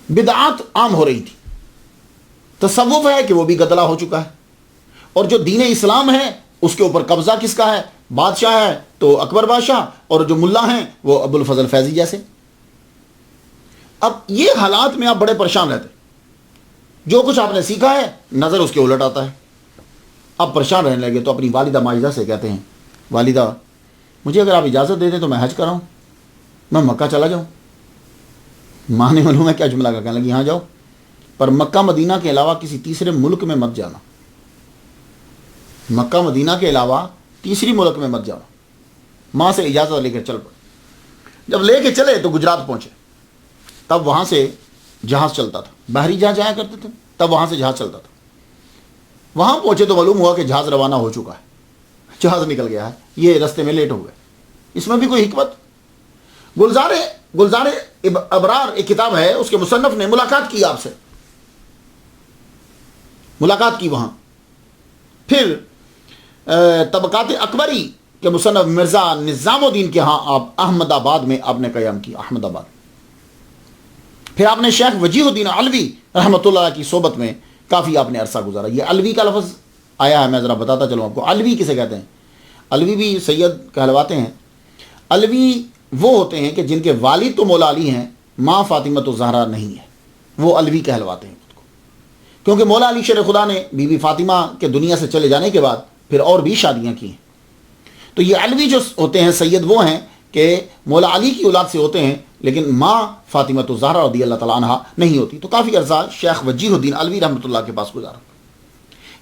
[SPEAKER 1] بدعات عام ہو رہی تھی، تصوف ہے کہ وہ بھی گدلا ہو چکا ہے، اور جو دین اسلام ہے اس کے اوپر قبضہ کس کا ہے؟ بادشاہ ہے تو اکبر بادشاہ، اور جو ملا ہیں وہ ابو الفضل فیضی جیسے. اب یہ حالات میں آپ بڑے پریشان رہتے، جو کچھ آپ نے سیکھا ہے نظر اس کے الٹ آتا ہے. آپ پریشان رہنے لگے تو اپنی والدہ ماجدہ سے کہتے ہیں، والدہ مجھے اگر آپ اجازت دے دیں تو میں حج کراؤں، میں مکہ چلا جاؤں. ماں نے معلوم ہے کیا جملہ کہنے لگی، ہاں جاؤ، پر مکہ مدینہ کے علاوہ کسی تیسرے ملک میں مت جانا. مکہ مدینہ کے علاوہ تیسری ملک میں مت جانا. ماں سے اجازت لے کر چل پڑے. جب لے کے چلے تو گجرات پہنچے. تب وہاں سے جہاز چلتا تھا، بحری جہاز جایا کرتے تھے، تب وہاں سے جہاز چلتا تھا. وہاں پہنچے تو معلوم ہوا کہ جہاز روانہ ہو چکا ہے، جہاز نکل گیا ہے، یہ رستے میں لیٹ ہو گئے. اس میں بھی کوئی حکمت. گلزار ابرار ایک کتاب ہے، اس کے مصنف نے ملاقات کی آپ سے، ملاقات کی وہاں. پھر طبقات اکبری کے مصنف مرزا نظام الدین کے ہاں آپ احمد آباد میں آپ نے قیام کیا، احمد آباد. پھر آپ نے شیخ وجیہ الدین علوی رحمۃ اللہ کی صحبت میں کافی آپ نے عرصہ گزارا. یہ علوی کا لفظ آیا ہے، میں ذرا بتاتا چلوں آپ کو. علوی کسے کہتے ہیں؟ علوی بھی سید کہلواتے ہیں. علوی وہ ہوتے ہیں کہ جن کے والد تو مولا علی ہیں، ماں فاطمہ الزہرا نہیں ہے، وہ علوی کہلواتے ہیں خود کو. کیونکہ مولا علی شیر خدا نے بی بی فاطمہ کے دنیا سے چلے جانے کے بعد پھر اور بھی شادیاں کی ہیں. تو یہ علوی جو ہوتے ہیں سید وہ ہیں کہ مولا علی کی اولاد سے ہوتے ہیں، لیکن ماں فاطمہ الزہرا رضی اللہ تعالیٰ عنہ نہیں ہوتی. تو کافی عرصہ شیخ وجیہ الدین علوی رحمۃ اللہ کے پاس گزارا.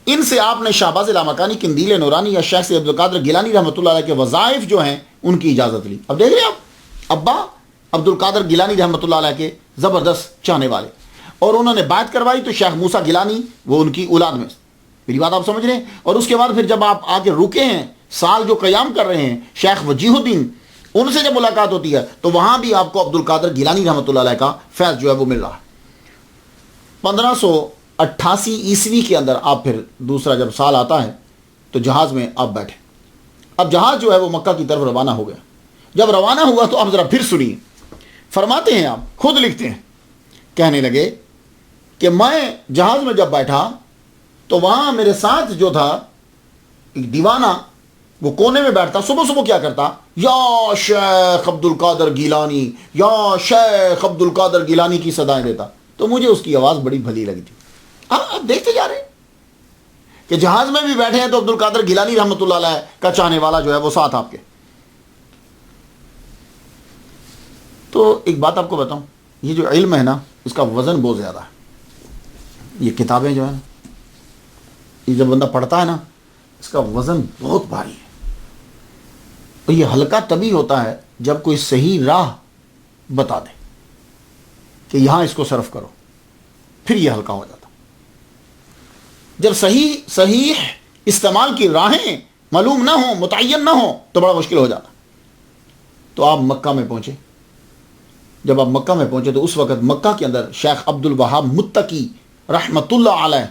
[SPEAKER 1] ان سے آپ نے شہباز لامکانی، قندیل نورانی یا شیخ عبد القادر گیلانی رحمۃ اللہ علیہ کے وظائف جو ہیں ان کی اجازت لی. اب دیکھ رہے ہیں آپ، ابا عبد القادر گیلانی رحمۃ اللہ علیہ کے زبردست چاہنے والے، اور انہوں نے بات کروائی تو شیخ موسیٰ گیلانی وہ ان کی اولاد میں. میری بات آپ سمجھ رہے ہیں؟ اور اس کے بعد پھر جب آپ آ کے رکے ہیں، سال جو قیام کر رہے ہیں شیخ وجیہ الدین، ان سے جب ملاقات ہوتی ہے تو وہاں بھی آپ کو عبد القادر گیلانی رحمۃ اللہ علیہ کا فیض جو ہے وہ مل رہا ہے. 88 کے اندر آپ پھر دوسرا جب سال آتا ہے تو جہاز میں آپ بیٹھے. اب جہاز جو ہے وہ مکہ کی طرف روانہ ہو گیا. جب روانہ ہوا تو اب ذرا پھر سنیے. فرماتے ہیں، آپ خود لکھتے ہیں، کہنے لگے کہ میں جہاز میں جب بیٹھا تو وہاں میرے ساتھ جو تھا ایک دیوانہ، وہ کونے میں بیٹھتا، صبح صبح کیا کرتا، یا شیخ عبد القادر گیلانی، یا شیخ عبد القادر گیلانی کی صدائیں دیتا. تو مجھے اس کی آواز بڑی بھلی لگی تھی. آپ دیکھتے جا رہے ہیں کہ جہاز میں بھی بیٹھے ہیں تو عبد القادر گیلانی رحمۃ اللہ علیہ کا چاہنے والا جو ہے وہ ساتھ آپ کے. تو ایک بات آپ کو بتاؤں، یہ جو علم ہے نا، اس کا وزن بہت زیادہ ہے. یہ کتابیں جو ہیں، یہ جب بندہ پڑھتا ہے نا، اس کا وزن بہت بھاری ہے. اور یہ ہلکا تبھی ہوتا ہے جب کوئی صحیح راہ بتا دے کہ یہاں اس کو صرف کرو، پھر یہ ہلکا ہو جاتا. جب صحیح استعمال کی راہیں معلوم نہ ہوں، متعین نہ ہوں، تو بڑا مشکل ہو جاتا. تو آپ مکہ میں پہنچے. جب آپ مکہ میں پہنچے تو اس وقت مکہ کے اندر شیخ عبد الوہاب متقی رحمۃ اللہ علیہ،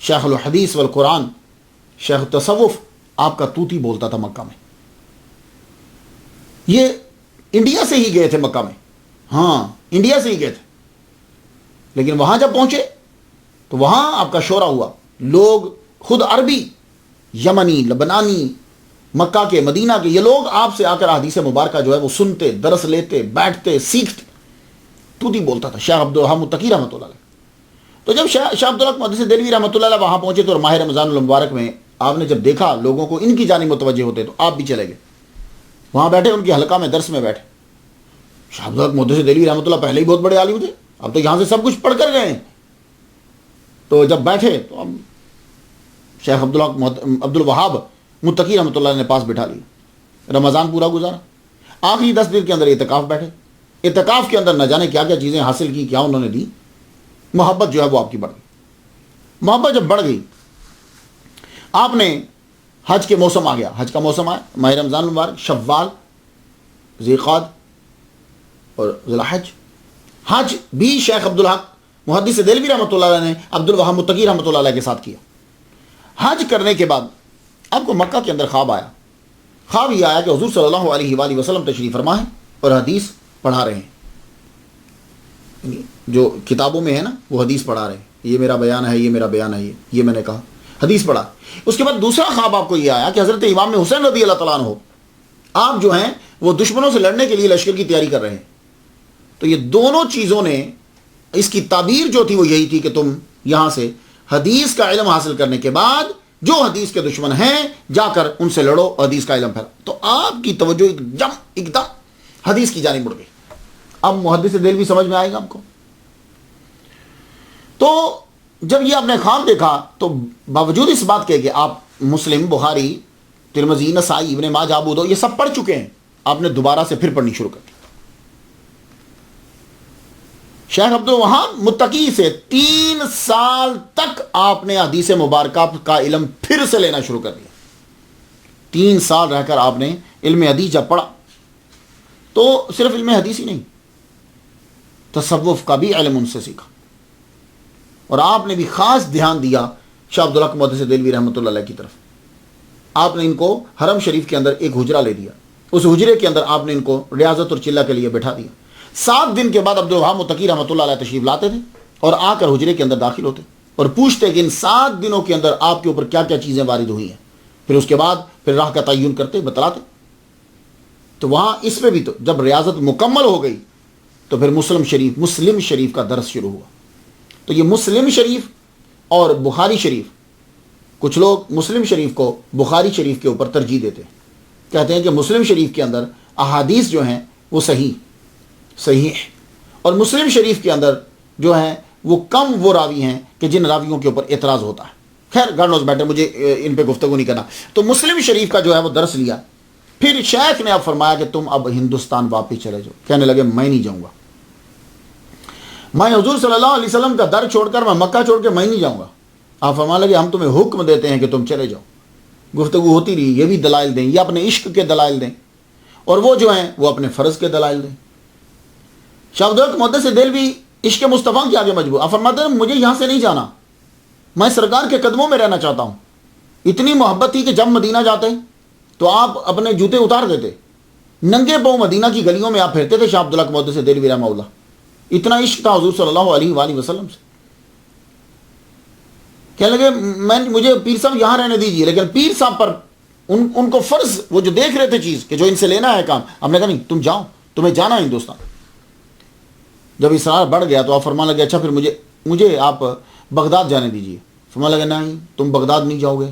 [SPEAKER 1] شیخ الحدیث والقرآن، شیخ التصوف، آپ کا توتی بولتا تھا مکہ میں. یہ انڈیا سے ہی گئے تھے مکہ میں، ہاں انڈیا سے ہی گئے تھے، لیکن وہاں جب پہنچے تو وہاں آپ کا شورا ہوا. لوگ خود عربی، یمنی، لبنانی، مکہ کے، مدینہ کے، یہ لوگ آپ سے آ کر حدیث مبارکہ جو ہے وہ سنتے، درس لیتے، بیٹھتے، سیکھتے. توتی بولتا تھا شیخ عبد الوہاب متقی رحمۃ اللہ علیہ. تو جب شیخ عبد الحق محدث دہلوی رحمۃ اللہ علیہ وہاں پہنچے تو ماہ رمضان المبارک میں آپ نے جب دیکھا لوگوں کو ان کی جانب متوجہ ہوتے تو آپ بھی چلے گئے. وہاں بیٹھے، ان کی حلقہ میں درس میں بیٹھے. شیخ عبد الحق محدث دہلوی رحمۃ اللہ پہلے ہی بہت بڑے عالم تھے، اب تو یہاں سے سب کچھ پڑھ کر گئے ہیں. تو جب بیٹھے تو اب شیخ عبد الوہاب متقی رحمۃ اللہ نے پاس بٹھا لیا. رمضان پورا گزارا. آخری 10 دن کے اندر اعتکاف بیٹھے. اعتکاف کے اندر نہ جانے کیا کیا چیزیں حاصل کی، کیا انہوں نے دی. محبت جو ہے وہ آپ کی بڑھ گئی. محبت جب بڑھ گئی، آپ نے حج کے موسم آ گیا، حج کا موسم آیا، ماہ رمضان المبارک، شوال، ذوالقعدہ اور ذوالحج. حج بھی شیخ عبد الحق محدث دہلوی رحمۃ اللہ علیہ نے عبد الوہاب متقی رحمۃ اللہ علیہ کے ساتھ کیا. حج کرنے کے بعد آپ کو مکہ کے اندر خواب آیا. خواب یہ آیا کہ حضور صلی اللہ علیہ وآلہ وسلم تشریف فرما ہے اور حدیث پڑھا رہے ہیں. جو کتابوں میں ہے نا وہ حدیث پڑھا رہے ہیں، یہ میرا بیان ہے، یہ میرا بیان ہے، یہ میں نے کہا، حدیث پڑھا. اس کے بعد دوسرا خواب آپ کو یہ آیا کہ حضرت امام حسین رضی اللہ تعالیٰ عنہ آپ جو ہیں وہ دشمنوں سے لڑنے کے لیے لشکر کی تیاری کر رہے ہیں. تو یہ دونوں چیزوں نے، اس کی تعبیر جو تھی وہ یہی تھی کہ تم یہاں سے حدیث کا علم حاصل کرنے کے بعد جو حدیث کے دشمن ہیں جا کر ان سے لڑو، حدیث کا علم پھیلا. تو آپ کی توجہ ایک دم حدیث کی جانب مڑ گئی. اب محدث دہلوی سمجھ میں آئے گا آپ کو. تو جب یہ آپ نے خواب دیکھا تو باوجود اس بات کے کہ آپ مسلم، بخاری، ترمذی، نسائی، ابن ماجہ، ابو داؤد یہ سب پڑھ چکے ہیں، آپ نے دوبارہ سے پھر پڑھنی شروع کر دی. شیخ عبد الوہاب متقی سے 3 سال تک آپ نے حدیث مبارکہ کا علم پھر سے لینا شروع کر دیا. 3 سال رہ کر آپ نے علم حدیث جب پڑھا تو صرف علم حدیث ہی نہیں، تصوف کا بھی علم ان سے سیکھا. اور آپ نے بھی خاص دھیان دیا شیخ عبد الحق محدث دہلوی رحمۃ اللہ علیہ کی طرف. آپ نے ان کو حرم شریف کے اندر ایک حجرہ لے دیا. اس حجرے کے اندر آپ نے ان کو ریاضت اور چلہ کے لیے بٹھا دیا. 7 دن کے بعد عبد الوہاب متقی رحمۃ اللہ علیہ تشریف لاتے تھے اور آ کر حجرے کے اندر داخل ہوتے اور پوچھتے کہ ان 7 دنوں کے اندر آپ کے اوپر کیا کیا چیزیں وارد ہوئی ہیں. پھر اس کے بعد پھر راہ کا تعین کرتے، بتلاتے. تو وہاں اس میں بھی تو جب ریاضت مکمل ہو گئی تو پھر مسلم شریف کا درس شروع ہوا. تو یہ مسلم شریف اور بخاری شریف، کچھ لوگ مسلم شریف کو بخاری شریف کے اوپر ترجیح دیتے ہیں، کہتے ہیں کہ مسلم شریف کے اندر احادیث جو ہیں وہ صحیح اور مسلم شریف کے اندر جو ہیں وہ کم وہ راوی ہیں کہ جن راویوں کے اوپر اعتراض ہوتا ہے. خیر گاڈ نوز بیٹر، مجھے ان پہ گفتگو نہیں کرنا. تو مسلم شریف کا جو ہے وہ درس لیا. پھر شیخ نے اب فرمایا کہ تم اب ہندوستان واپس چلے جاؤ. کہنے لگے میں نہیں جاؤں گا، میں حضور صلی اللہ علیہ وسلم کا در چھوڑ کر، میں مکہ چھوڑ کے میں نہیں جاؤں گا. آپ فرمانے لگے ہم تمہیں حکم دیتے ہیں کہ تم چلے جاؤ. گفتگو ہوتی رہی، یہ بھی دلائل دیں، یہ اپنے عشق کے دلائل دیں اور وہ جو ہیں وہ اپنے فرض کے دلائل دیں. شیخ عبد الحق محدث دہلوی عشق مصطفیٰ کے آگے مجبور. آپ فرماتے ہیں مجھے یہاں سے نہیں جانا، میں سرکار کے قدموں میں رہنا چاہتا ہوں. اتنی محبت تھی کہ جب مدینہ جاتے تو آپ اپنے جوتے اتار دیتے, ننگے پاؤں مدینہ کی گلیوں میں آپ پھرتے تھے. شاہ عبداللہ محدث دہلوی رحمہ اللہ, اتنا عشق تھا حضور صلی اللہ علیہ وآلہ وسلم سے. کہنے لگے مجھے پیر صاحب یہاں رہنے دیجیے, لیکن پیر صاحب پر ان کو فرض, وہ جو دیکھ رہے تھے چیز کہ جو ان سے لینا ہے کام, ہم نے کہا نہیں تم جاؤ, تمہیں جانا ہے ہندوستان. جب اصرار بڑھ گیا تو آپ فرمانے لگے اچھا پھر مجھے آپ بغداد جانے دیجیے. فرمانے لگے نہیں تم بغداد نہیں جاؤ گے.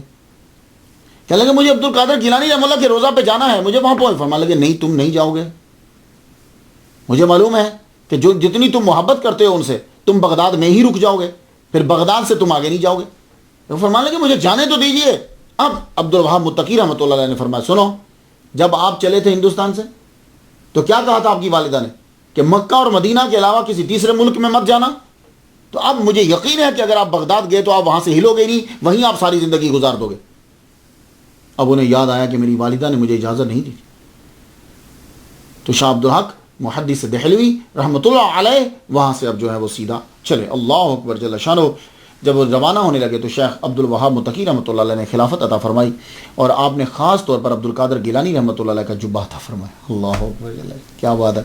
[SPEAKER 1] کہنے لگے مجھے عبد القادر گیلانی رحمہ اللہ کے روضہ پہ جانا ہے, مجھے وہاں پہنچ. فرمانے لگے نہیں تم نہیں جاؤ گے, مجھے معلوم ہے کہ جو جتنی تم محبت کرتے ہو ان سے تم بغداد میں ہی رک جاؤ گے, پھر بغداد سے تم آگے نہیں جاؤ گے. فرمانے لگے مجھے جانے تو دیجیے. اب عبد الوہاب متقی رحمۃ اللہ علیہ نے فرمایا سنو, جب آپ چلے تھے ہندوستان سے تو کیا کہا تھا آپ کی والدہ نے کہ مکہ اور مدینہ کے علاوہ کسی تیسرے ملک میں مت جانا. تو اب مجھے یقین ہے کہ اگر آپ بغداد گئے تو آپ وہاں سے ہلو گے نہیں, وہیں آپ ساری زندگی گزار دو گے. اب انہیں یاد آیا کہ میری والدہ نے مجھے اجازت نہیں دی. تو شاہ عبدالحق محدث دہلوی رحمۃ اللہ علیہ وہاں سے اب جو ہے وہ سیدھا چلے. اللہ اکبر جل شانہ. جب وہ روانہ ہونے لگے تو شیخ عبد الوہاب متقی رحمۃ اللہ علیہ نے خلافت عطا فرمائی, اور آپ نے خاص طور پر عبد القادر گیلانی رحمۃ اللہ علیہ کا جبہ عطا فرمایا. اللہ اکبر جل, کیا بات ہے.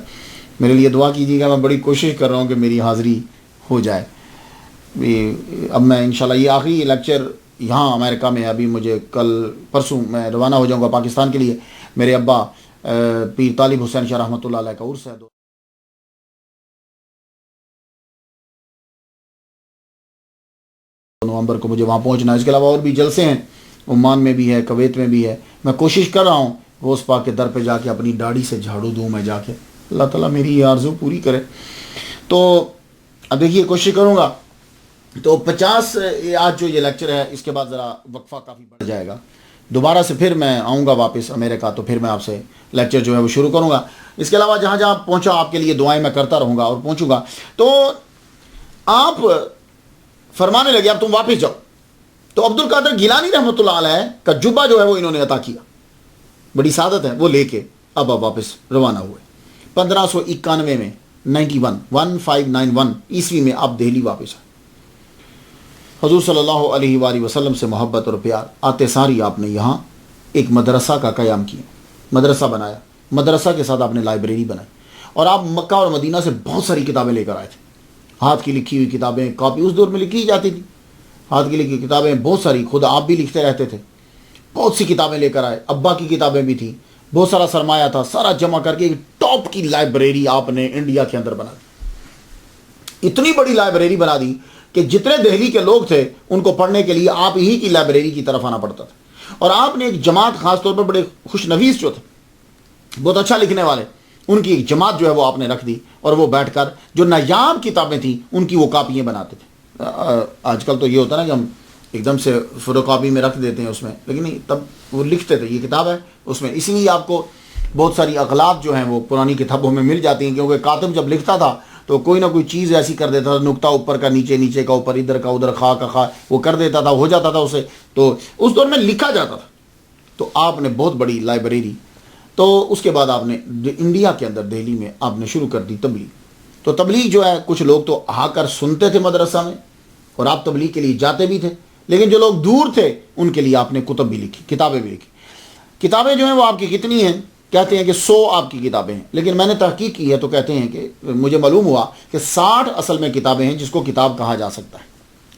[SPEAKER 1] میرے لیے دعا کیجیے گا, میں بڑی کوشش کر رہا ہوں کہ میری حاضری ہو جائے. اب میں انشاءاللہ یہ آخری لیکچر یہاں امریکہ میں, ابھی مجھے کل پرسوں میں روانہ ہو جاؤں گا پاکستان کے لیے. میرے ابا پیر طالب حسین شاہ رحمۃ اللہ علیہ کا عرس ہے. نومبر کو مجھے وہاں پہنچنا ہے. اس کے علاوہ اور بھی جلسے ہیں, عمان میں بھی ہے, کویت میں بھی ہے. میں کوشش کر رہا ہوں غوث پاک کے در پہ جا کے اپنی داڑھی سے جھاڑو دوں میں جا کے. اللہ تعالیٰ میری یہ آرزو پوری کرے. تو اب دیکھیے کوشش کروں گا. تو 50 آج جو یہ لیکچر ہے اس کے بعد ذرا وقفہ کافی بڑھ جائے گا. دوبارہ سے پھر میں آؤں گا واپس امریکہ, تو پھر میں آپ سے لیکچر جو ہے وہ شروع کروں گا. اس کے علاوہ جہاں جہاں پہنچا آپ کے لیے دعائیں میں کرتا رہوں گا اور پہنچوں گا. تو آپ فرمانے لگے اب تم واپس جاؤ. تو عبد القادر گیلانی رحمۃ اللہ علیہ کا جبہ جو ہے وہ انہوں نے عطا کیا, بڑی سعادت ہے, وہ لے کے اب آپ واپس روانہ ہوئے. 1591 میں 1591 عیسوی میں آپ دہلی واپس آئے. حضور صلی اللہ علیہ وآلہ وسلم سے محبت اور پیار آتے ساری آپ نے یہاں ایک مدرسہ کا قیام کیا, مدرسہ بنایا. مدرسہ کے ساتھ آپ نے لائبریری بنائی, اور آپ مکہ اور مدینہ سے بہت ساری کتابیں لے کر آئے تھے. ہاتھ کی لکھی ہوئی کتابیں, کاپی اس دور میں لکھی جاتی تھی, ہاتھ کی لکھی کتابیں بہت ساری, خود آپ بھی لکھتے رہتے تھے. بہت سی کتابیں لے کر آئے, ابا کی کتابیں بھی تھیں, بہت سارا سرمایہ تھا, سارا جمع کر کے ایک ٹاپ کی لائبریری آپ نے انڈیا کے اندر بنا دی. اتنی بڑی لائبریری بنا دی کہ جتنے دہلی کے لوگ تھے ان کو پڑھنے کے لیے آپ ہی کی لائبریری کی طرف آنا پڑتا تھا. اور آپ نے ایک جماعت, خاص طور پر بڑے خوش نویس جو تھے, بہت اچھا لکھنے والے, ان کی ایک جماعت جو ہے وہ آپ نے رکھ دی, اور وہ بیٹھ کر جو نایاب کتابیں تھیں ان کی وہ کاپیاں بناتے تھے. آج کل تو یہ ہوتا ہے نا کہ ہم ایک دم سے فوٹو کاپی میں رکھ دیتے ہیں اس میں, لیکن نہیں, تب وہ لکھتے تھے. یہ کتاب ہے اس میں, اس لیے آپ کو بہت ساری اغلاط جو ہیں وہ پرانی کتابوں میں مل جاتی ہیں, کیونکہ کاتب جب لکھتا تھا تو کوئی نہ کوئی چیز ایسی کر دیتا تھا, نقطہ اوپر کا نیچے, نیچے کا اوپر, ادھر کا ادھر, خواہ کا خواہ, وہ کر دیتا تھا, ہو جاتا تھا اسے. تو اس دور میں لکھا جاتا تھا. تو آپ نے بہت بڑی لائبریری. تو اس کے بعد آپ نے انڈیا کے اندر دہلی میں آپ نے شروع کر دی تبلیغ. تو تبلیغ جو ہے کچھ لوگ تو آ کر سنتے تھے مدرسہ میں, اور آپ تبلیغ کے لیے جاتے بھی تھے, لیکن جو لوگ دور تھے ان کے لیے آپ نے کتب بھی لکھی, کتابیں بھی لکھی. کتابیں جو ہیں وہ آپ کی کتنی ہیں, کہتے ہیں کہ 100 آپ کی کتابیں ہیں, لیکن میں نے تحقیق کی ہے تو کہتے ہیں کہ مجھے معلوم ہوا کہ 60 اصل میں کتابیں ہیں جس کو کتاب کہا جا سکتا ہے.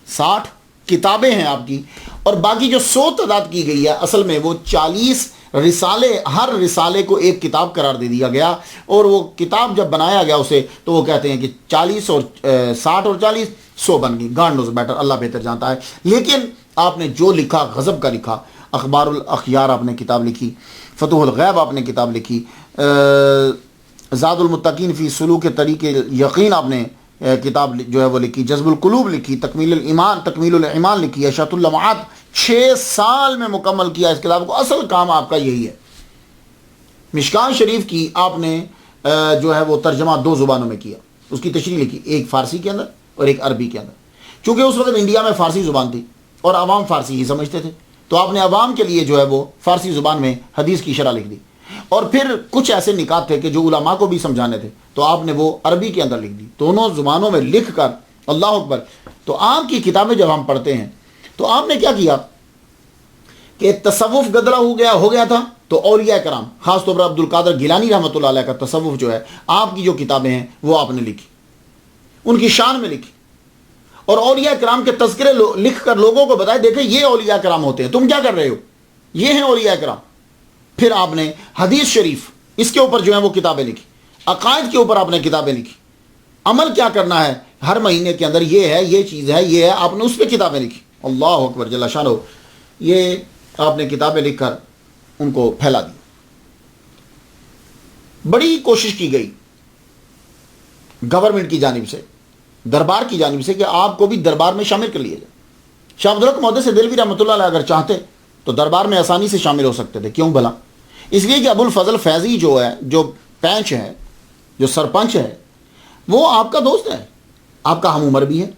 [SPEAKER 1] 60 کتابیں ہیں آپ کی, اور باقی جو 100 تعداد کی گئی ہے اصل میں وہ 40 رسالے, ہر رسالے کو ایک کتاب قرار دے دیا گیا. اور وہ کتاب جب بنایا گیا اسے تو وہ کہتے ہیں کہ 40 اور 60 اور 40 100 بن گئی. گاڈ نوز بیٹر, اللہ بہتر جانتا ہے. لیکن آپ نے جو لکھا غضب کا لکھا. اخبار الاخیار آپ نے کتاب لکھی, فتوح الغیب آپ نے کتاب لکھی, زاد المتقین فی سلوک طریق یقین آپ نے کتاب جو ہے وہ لکھی, جذب القلوب لکھی, تکمیل الایمان لکھی, اشاۃ اللمعات 6 سال میں مکمل کیا اس کتاب کو. اصل کام آپ کا یہی ہے. مشکان شریف کی آپ نے جو ہے وہ ترجمہ 2 زبانوں میں کیا, اس کی تشریح لکھی, ایک فارسی کے اندر اور ایک عربی کے اندر. چونکہ اس وقت انڈیا میں فارسی زبان تھی اور عوام فارسی ہی سمجھتے تھے, تو آپ نے عوام کے لیے جو ہے وہ فارسی زبان میں حدیث کی شرح لکھ دی. اور پھر کچھ ایسے نکات تھے کہ جو علماء کو بھی سمجھانے تھے, تو آپ نے وہ عربی کے اندر لکھ دی. دونوں زبانوں میں لکھ کر, اللہ اکبر. تو آپ کی کتابیں جب ہم پڑھتے ہیں تو آپ نے کیا کیا کہ تصوف گدلا ہو گیا تھا، تو اولیاء کرام خاص طور پر عبد القادر گیلانی رحمۃ اللہ علیہ کا تصوف جو ہے، آپ کی جو کتابیں ہیں وہ آپ نے لکھی، ان کی شان میں لکھی، اور اولیاء کرام کے تذکرے لکھ کر لوگوں کو بتائے، دیکھیں یہ اولیاء کرام ہوتے ہیں، تم کیا کر رہے ہو، یہ ہیں اولیاء کرام۔ پھر آپ نے حدیث شریف اس کے اوپر جو ہے وہ کتابیں لکھی، عقائد کے اوپر آپ نے کتابیں لکھی، عمل کیا کرنا ہے ہر مہینے کے اندر، یہ ہے، یہ چیز ہے، یہ ہے، آپ نے اس پہ کتابیں لکھی۔ اللہ اکبر جل شانہ، یہ آپ نے کتابیں لکھ کر ان کو پھیلا دی۔ بڑی کوشش کی گئی گورنمنٹ کی جانب سے، دربار کی جانب سے، کہ آپ کو بھی دربار میں شامل کر لیا جائے۔ شاہ عبد الحق محدث دہلوی رحمۃ اللہ علیہ اگر چاہتے تو دربار میں آسانی سے شامل ہو سکتے تھے، کیوں بھلا؟ اس لیے کہ ابو الفضل فیضی جو ہے، جو پینچ ہے، جو سرپنچ ہے، وہ آپ کا دوست ہے، آپ کا ہم عمر بھی ہے،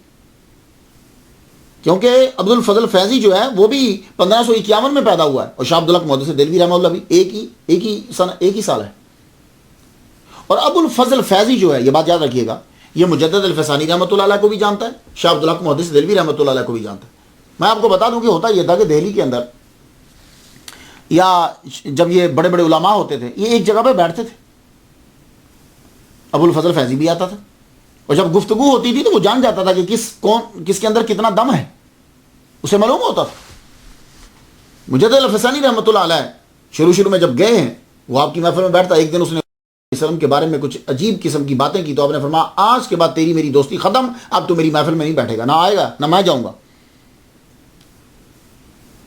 [SPEAKER 1] کیونکہ عبد الفضل فیضی جو ہے وہ بھی 1551 میں پیدا ہوا ہے، اور شاہ عبد الحق محدث دہلوی رحمہ اللہ بھی ایک ہی سال ہے۔ اور ابو الفضل فیضی جو ہے، یہ بات یاد رکھیے گا، یہ مجدد الفسانی رحمۃ اللہ علیہ کو بھی جانتا ہے، شاہ عبد الحق محدث دہلوی رحمۃ اللہ علیہ کو بھی جانتا ہے۔ میں آپ کو بتا دوں کہ ہوتا یہ تھا کہ دہلی کے اندر یا جب یہ بڑے بڑے علماء ہوتے تھے، یہ ایک جگہ پہ بیٹھتے تھے، ابو الفضل فیضی بھی آتا تھا، اور جب گفتگو ہوتی تھی تو وہ جان جاتا تھا کہ کس کے اندر کتنا دم ہے، اسے معلوم ہوتا تھا۔ مجدد الفسانی رحمۃ اللہ علیہ شروع میں جب گئے ہیں، وہ آپ کی محفل میں بیٹھتا، ایک دن اس نے وسلم کے بارے میں کچھ عجیب قسم کی باتیں کی، تو آپ نے فرمایا آج کے بعد تیری میری دوستی ختم، اب تو میری محفل میں نہیں بیٹھے گا، نہ آئے گا نہ میں جاؤں گا۔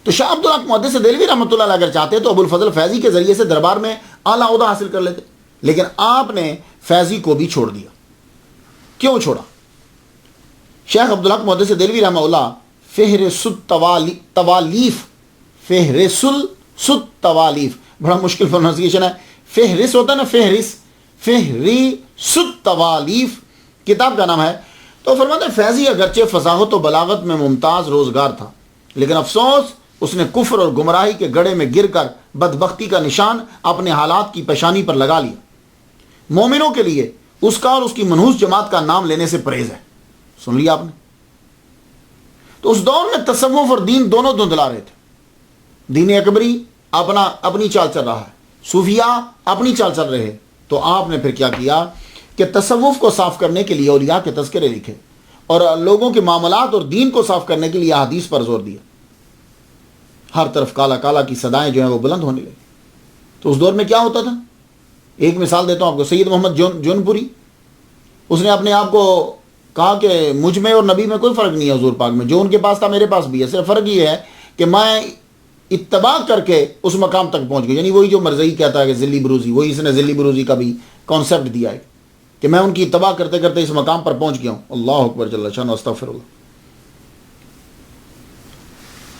[SPEAKER 1] تو شاہ عبد الحق محدث دہلوی رحمۃ اللہ علیہ اگر چاہتے تو ابو الفضل فیضی کے ذریعے سے دربار میں اعلیٰ عہدہ حاصل کر لیتے، لیکن آپ نے فیضی کو بھی چھوڑ دیا۔ کیوں چھوڑا؟ شیخ عبد الحق محدث دہلوی رحمہ اللہ فہرست التوالیف، بڑا مشکل پروننسیشن ہے، فہرست ہوتا ہے نا، فہرست التوالیف کتاب کا نام ہے۔ تو فرماتے ہیں فیضی اگرچہ فصاحت و بلاغت میں ممتاز روزگار تھا، لیکن افسوس اس نے کفر اور گمراہی کے گڑھے میں گر کر بدبختی کا نشان اپنے حالات کی پیشانی پر لگا لیا۔ مومنوں کے لیے اس کا اور اس کی منحوس جماعت کا نام لینے سے پرہیز ہے۔ سن لیا آپ نے؟ تو اس دور میں تصوف اور دین دونوں دھندلا رہے تھے، دین اکبری اپنی چال چل رہا ہے، صوفیاء اپنی چال چل رہے ہیں۔ تو آپ نے پھر کیا کیا کہ تصوف کو صاف کرنے کے لیے اولیاء کے تذکرے لکھے، اور لوگوں کے معاملات اور دین کو صاف کرنے کے لیے احادیث پر زور دیا۔ ہر طرف کالا کالا کی صدائیں جو ہیں وہ بلند ہونے لگی۔ تو اس دور میں کیا ہوتا تھا، ایک مثال دیتا ہوں آپ کو، سید محمد جونپوری، اس نے اپنے آپ کو کہا کہ مجھ میں اور نبی میں کوئی فرق نہیں ہے، حضور پاک میں جو ان کے پاس تھا میرے پاس بھی ہے، صرف فرق یہ ہے کہ میں اتباع کر کے اس مقام تک پہنچ گئی۔ یعنی وہی جو مرزئی کہتا ہے کہ ذلی بروزی، وہی اس نے ذلی بروزی کا بھی کانسیپٹ دیا ہے کہ میں ان کی اتباع کرتے کرتے اس مقام پر پہنچ گیا ہوں۔ اللہ اکبر جل شانہ، استغفر اللہ۔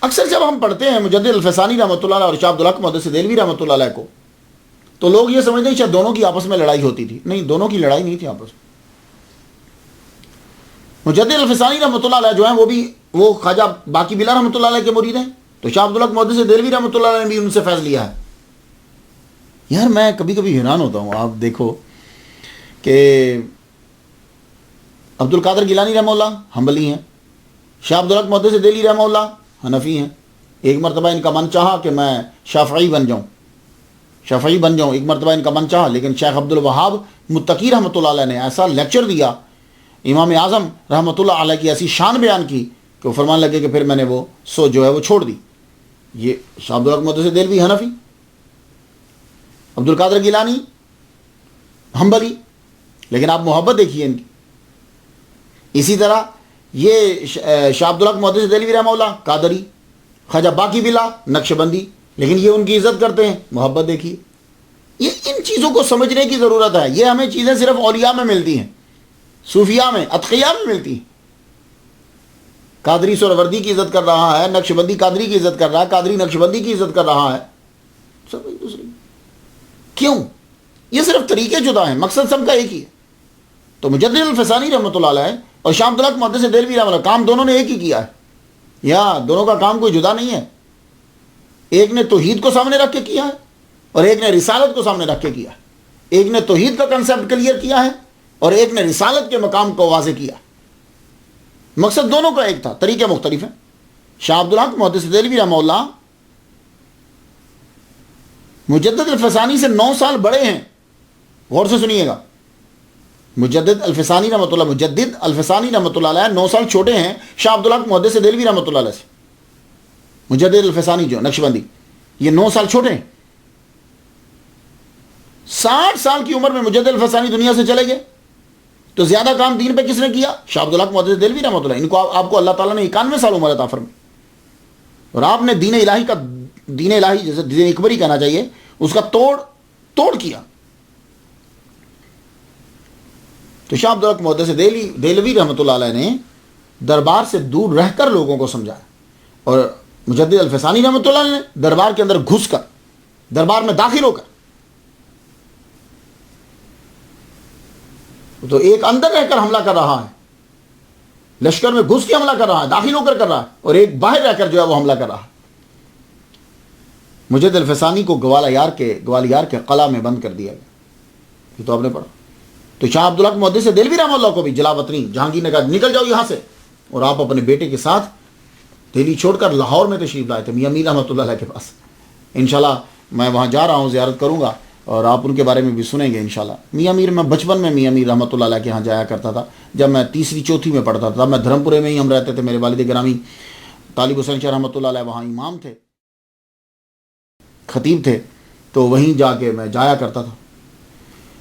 [SPEAKER 1] اکثر جب ہم پڑھتے ہیں مجدد الفسانی رحمۃ اللہ علیہ اور شاہ عبد الحق محدث دہلوی رحمۃ اللہ علیہ کو، تو لوگ یہ سمجھتے ہیں شاید دونوں کی آپس میں لڑائی ہوتی تھی۔ نہیں، دونوں کی لڑائی نہیں تھی آپس میں۔ مجدد الفسانی رحمۃ اللہ علیہ جو ہیں وہ خواجہ باقی بلا رحمۃ اللہ علیہ کے مرید ہیں، تو شاہ عبد الحق محدث دہلوی رحمۃ اللہ علیہ نے بھی ان سے فیض لیا ہے۔ یار میں کبھی کبھی حیران ہوتا ہوں، آپ دیکھو کہ عبد القادر گیلانی رحمہ اللہ حنبلی ہیں، شاہ عبد الحق محدث دہلوی رحمہ اللہ حنفی ہیں۔ ایک مرتبہ ان کا من چاہا کہ میں شافعی بن جاؤں، ایک مرتبہ ان کا من چاہا، لیکن شیخ عبد الوہاب متقی رحمۃ اللہ علیہ نے ایسا لیکچر دیا، امام اعظم رحمۃ اللہ علیہ کی ایسی شان بیان کی کہ وہ فرمانے لگے کہ پھر میں نے وہ جو ہے وہ چھوڑ دی۔ یہ شاہ عبد الحق محدث دہلوی حنفی، عبد القادر گیلانی حنبلی، لیکن آپ محبت دیکھیے ان کی۔ اسی طرح یہ شاہ عبد الحق محدث دہلوی رحمہ اللہ قادری، خواجہ باقی بلا نقشبندی، لیکن یہ ان کی عزت کرتے ہیں، محبت دیکھیے۔ یہ ان چیزوں کو سمجھنے کی ضرورت ہے۔ یہ ہمیں چیزیں صرف اولیاء میں ملتی ہیں، صوفیاء میں، اتقیاء میں ملتی ہیں۔ قادری سہروردی کی عزت کر رہا ہے، نقشبندی قادری کی عزت کر رہا ہے، قادری نقشبندی کی عزت کر رہا ہے، سب ایک دوسرے۔ کیوں؟ یہ صرف طریقے جدا ہیں، مقصد سب کا ایک ہی ہے۔ تو مجدد الفسانی رحمۃ اللہ علیہ اور شاہ عبد الحق محدث دہلوی رحمۃ اللہ، کام دونوں نے ایک ہی کیا ہے، یا دونوں کا کام کوئی جدا نہیں ہے۔ ایک نے توحید کو سامنے رکھ کے کیا ہے، اور ایک نے رسالت کو سامنے رکھ کے کیا ہے۔ ایک نے توحید کا کنسیپٹ کلیئر کیا ہے، اور ایک نے رسالت کے مقام کو واضح کیا۔ مقصد دونوں کا ایک تھا، طریقے مختلف ہیں۔ شاہ عبدالحق محدث دہلوی رحمہ اللہ مجدد الفسانی سے 9 سال بڑے ہیں. غور سے سنیے گا. مجدد الفسانی رحمۃ اللہ علیہ 9 سال چھوٹے ہیں شاہ عبدالحق محدث دہلوی رحمۃ اللہ علیہ سے. مجدد الفسانی جو نقشبندی، یہ 9 سال چھوٹے ہیں. 60 سال کی عمر میں مجدد الفسانی دنیا سے چلے گئے. تو زیادہ کام دین پہ کس نے کیا؟ شاہ عبدالحق محدث دہلوی رحمۃ اللہ. ان کو آپ کو اللہ تعالیٰ نے 91 سال عمر عطا فرمائی، اور آپ نے دین الہی جیسے دین اکبری کہنا چاہیے اس کا توڑ کیا. تو شاہ عبدالحق محدث دہلوی رحمۃ اللہ علیہ نے دربار سے دور رہ کر لوگوں کو سمجھایا، اور مجدد الفسانی رحمۃ اللہ علیہ نے دربار کے اندر گھس کر، دربار میں داخل ہو کر، تو ایک اندر رہ کر حملہ کر رہا ہے، لشکر میں گھس کے حملہ کر رہا ہے، داخل ہو کر رہا ہے، اور ایک باہر رہ کر جو ہے وہ حملہ کر رہا ہے. مجدد الفسانی کو گوالیار کے قلعہ میں بند کر دیا گیا. یہ تو آپ نے پڑھا. تو شاہ عبدالحق محدث دہلوی رحمہ اللہ کو بھی جلا وطنی جہانگیر نے کہا نکل جاؤ یہاں سے، اور آپ اپنے بیٹے کے ساتھ دہلی چھوڑ کر لاہور میں تشریف لائے تھے میاں میر رحمۃ اللہ علیہ کے پاس. انشاءاللہ میں وہاں جا رہا ہوں، زیارت کروں گا، اور آپ ان کے بارے میں بھی سنیں گے انشاءاللہ. میاں میر، میں بچپن میں میاں میر رحمۃ اللہ علیہ کے یہاں جایا کرتا تھا. جب میں 3ری 4تھی میں پڑھتا تھا، میں دھرمپورے میں ہی ہم رہتے تھے. میرے والد گرامی طالب حسین شاہ رحمۃ اللہ علیہ وہاں امام تھے، خطیب تھے، تو وہیں جا کے میں جایا کرتا تھا.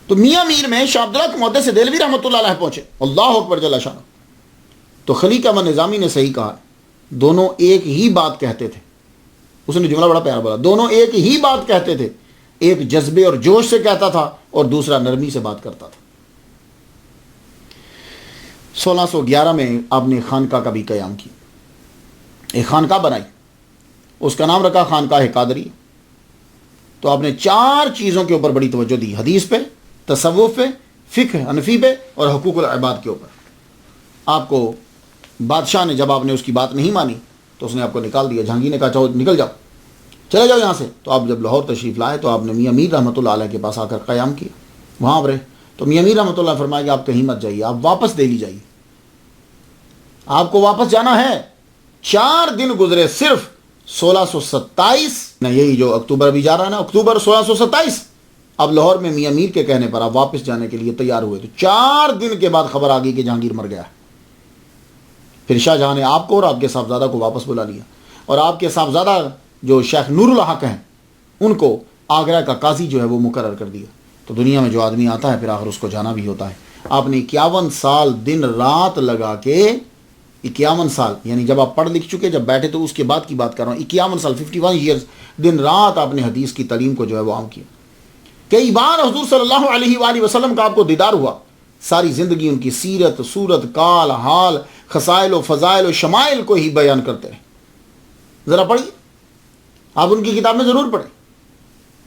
[SPEAKER 1] تو میاں میر میں شاہ عبدالحق محدث دہلوی رحمۃ اللہ علیہ پہنچے. اللہ اکبر جل شانہ. تو خلیق احمد نظامی نے صحیح کہا، دونوں ایک ہی بات کہتے تھے. اس نے جملہ بڑا پیارا بولا، دونوں ایک ہی بات کہتے تھے. ایک جذبے اور جوش سے کہتا تھا اور دوسرا نرمی سے بات کرتا تھا. 1611 میں آپ نے خانقاہ کا بھی قیام کیا، ایک خانقاہ بنائی، اس کا نام رکھا خانقاہ قادری. تو آپ نے 4 چیزوں کے اوپر بڑی توجہ دی، حدیث پہ، تصوف پہ، فقہ حنفی پہ، اور حقوق العباد کے اوپر. آپ کو بادشاہ نے، جب آپ نے اس کی بات نہیں مانی تو اس نے آپ کو نکال دیا. جہانگیر نے کہا چاہو نکل جاؤ، چلے جاؤ یہاں سے. تو آپ جب لاہور تشریف لائے تو آپ نے میاں میر رحمۃ اللہ علیہ کے پاس آ کر قیام کیا، وہاں آپ رہے. تو میاں میر رحمۃ اللہ فرمایا کہ آپ کہیں مت جائیے، آپ واپس دہلی جائیے، آپ کو واپس جانا ہے. 4 دن گزرے، صرف 1627 نہ، یہی جو اکتوبر بھی جا رہا ہے نا، اکتوبر 1627. اب لاہور میں میاں میر کے کہنے پر آپ واپس جانے کے لیے تیار ہوئے. تو 4 دن کے بعد خبر آ گئی کہ جہانگیر مر گیا. پھر شاہ جہاں نے آپ کو اور آپ کے صاحبزادہ کو واپس بلا لیا، اور آپ کے صاحبزادہ جو شیخ نور الحق ہیں ان کو آگرہ کا قاضی جو ہے وہ مقرر کر دیا. تو دنیا میں جو آدمی آتا ہے پھر آخر اس کو جانا بھی ہوتا ہے. آپ نے 51 سال دن رات لگا کے، 51 سال یعنی جب آپ پڑھ لکھ چکے، جب بیٹھے تو اس کے بعد کی بات کر رہا ہوں، 51 سال 51 ایئرز دن رات آپ نے حدیث کی تعلیم کو جو ہے وہ عام کیا. کئی بار حضور صلی اللہ علیہ وآلہ وسلم کا آپ کو دیدار ہوا. ساری زندگی ان کی سیرت، صورت، کال، حال، خصائل و فضائل و شمائل کو ہی بیان کرتے ہیں. ذرا پڑھیے، آپ ان کی کتاب میں ضرور پڑھیں.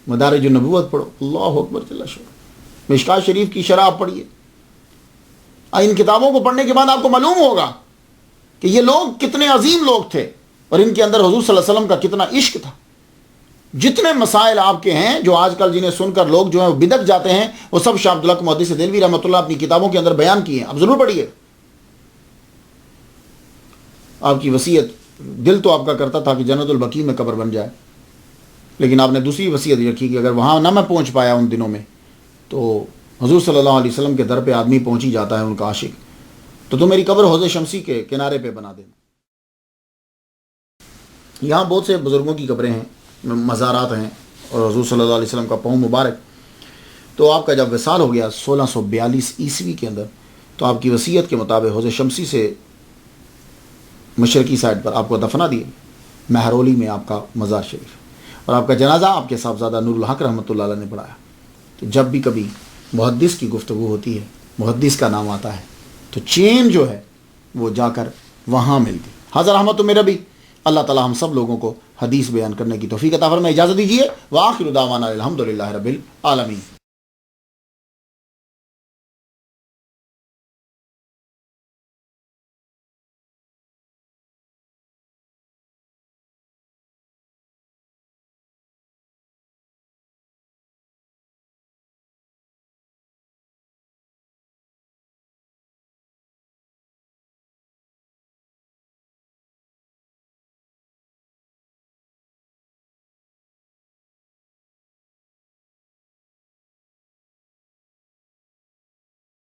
[SPEAKER 1] مدارج النبوت پڑھو، اللہ اکبر جل شانہ. مشکات شریف کی شرح پڑھیے. ان کتابوں کو پڑھنے کے بعد آپ کو معلوم ہوگا کہ یہ لوگ کتنے عظیم لوگ تھے، اور ان کے اندر حضور صلی اللہ علیہ وسلم کا کتنا عشق تھا. جتنے مسائل آپ کے ہیں جو آج کل جنہیں سن کر لوگ جو ہیں وہ بدک جاتے ہیں، وہ سب شاہ عبدالحق محدث دہلوی رحمۃ اللہ اپنی کتابوں کے اندر بیان کیے ہیں. آپ ضرور پڑھیے. آپ کی وصیت، دل تو آپ کا کرتا تھا کہ جنت البقیع میں قبر بن جائے، لیکن آپ نے دوسری وصیت رکھی کہ اگر وہاں نہ میں پہنچ پایا ان دنوں میں تو حضور صلی اللہ علیہ وسلم کے در پہ آدمی پہنچ ہی جاتا ہے ان کا عاشق، تو تم میری قبر حوض شمسی کے کنارے پہ بنا دینا. یہاں بہت سے بزرگوں کی قبریں ہیں، مزارات ہیں، اور حضور صلی اللہ علیہ وسلم کا پاؤں مبارک. تو آپ کا جب وصال ہو گیا 1642 عیسوی کے اندر، تو آپ کی وصیت کے مطابق حوض شمسی سے مشرقی سائڈ پر آپ کو دفنا دیے، مہرولی میں آپ کا مزار شریف، اور آپ کا جنازہ آپ کے صاحبزادہ نور الحق رحمۃ اللہ علیہ نے پڑھایا. تو جب بھی کبھی محدث کی گفتگو ہوتی ہے، محدث کا نام آتا ہے، تو چین جو ہے وہ جا کر وہاں ملتی. حضرت رحمت میرا بھی اللہ تعالی ہم سب لوگوں کو حدیث بیان کرنے کی توفیق عطا فرمائے. اجازت دیجیے. وآخر دعوانا الحمدللہ رب العالمین.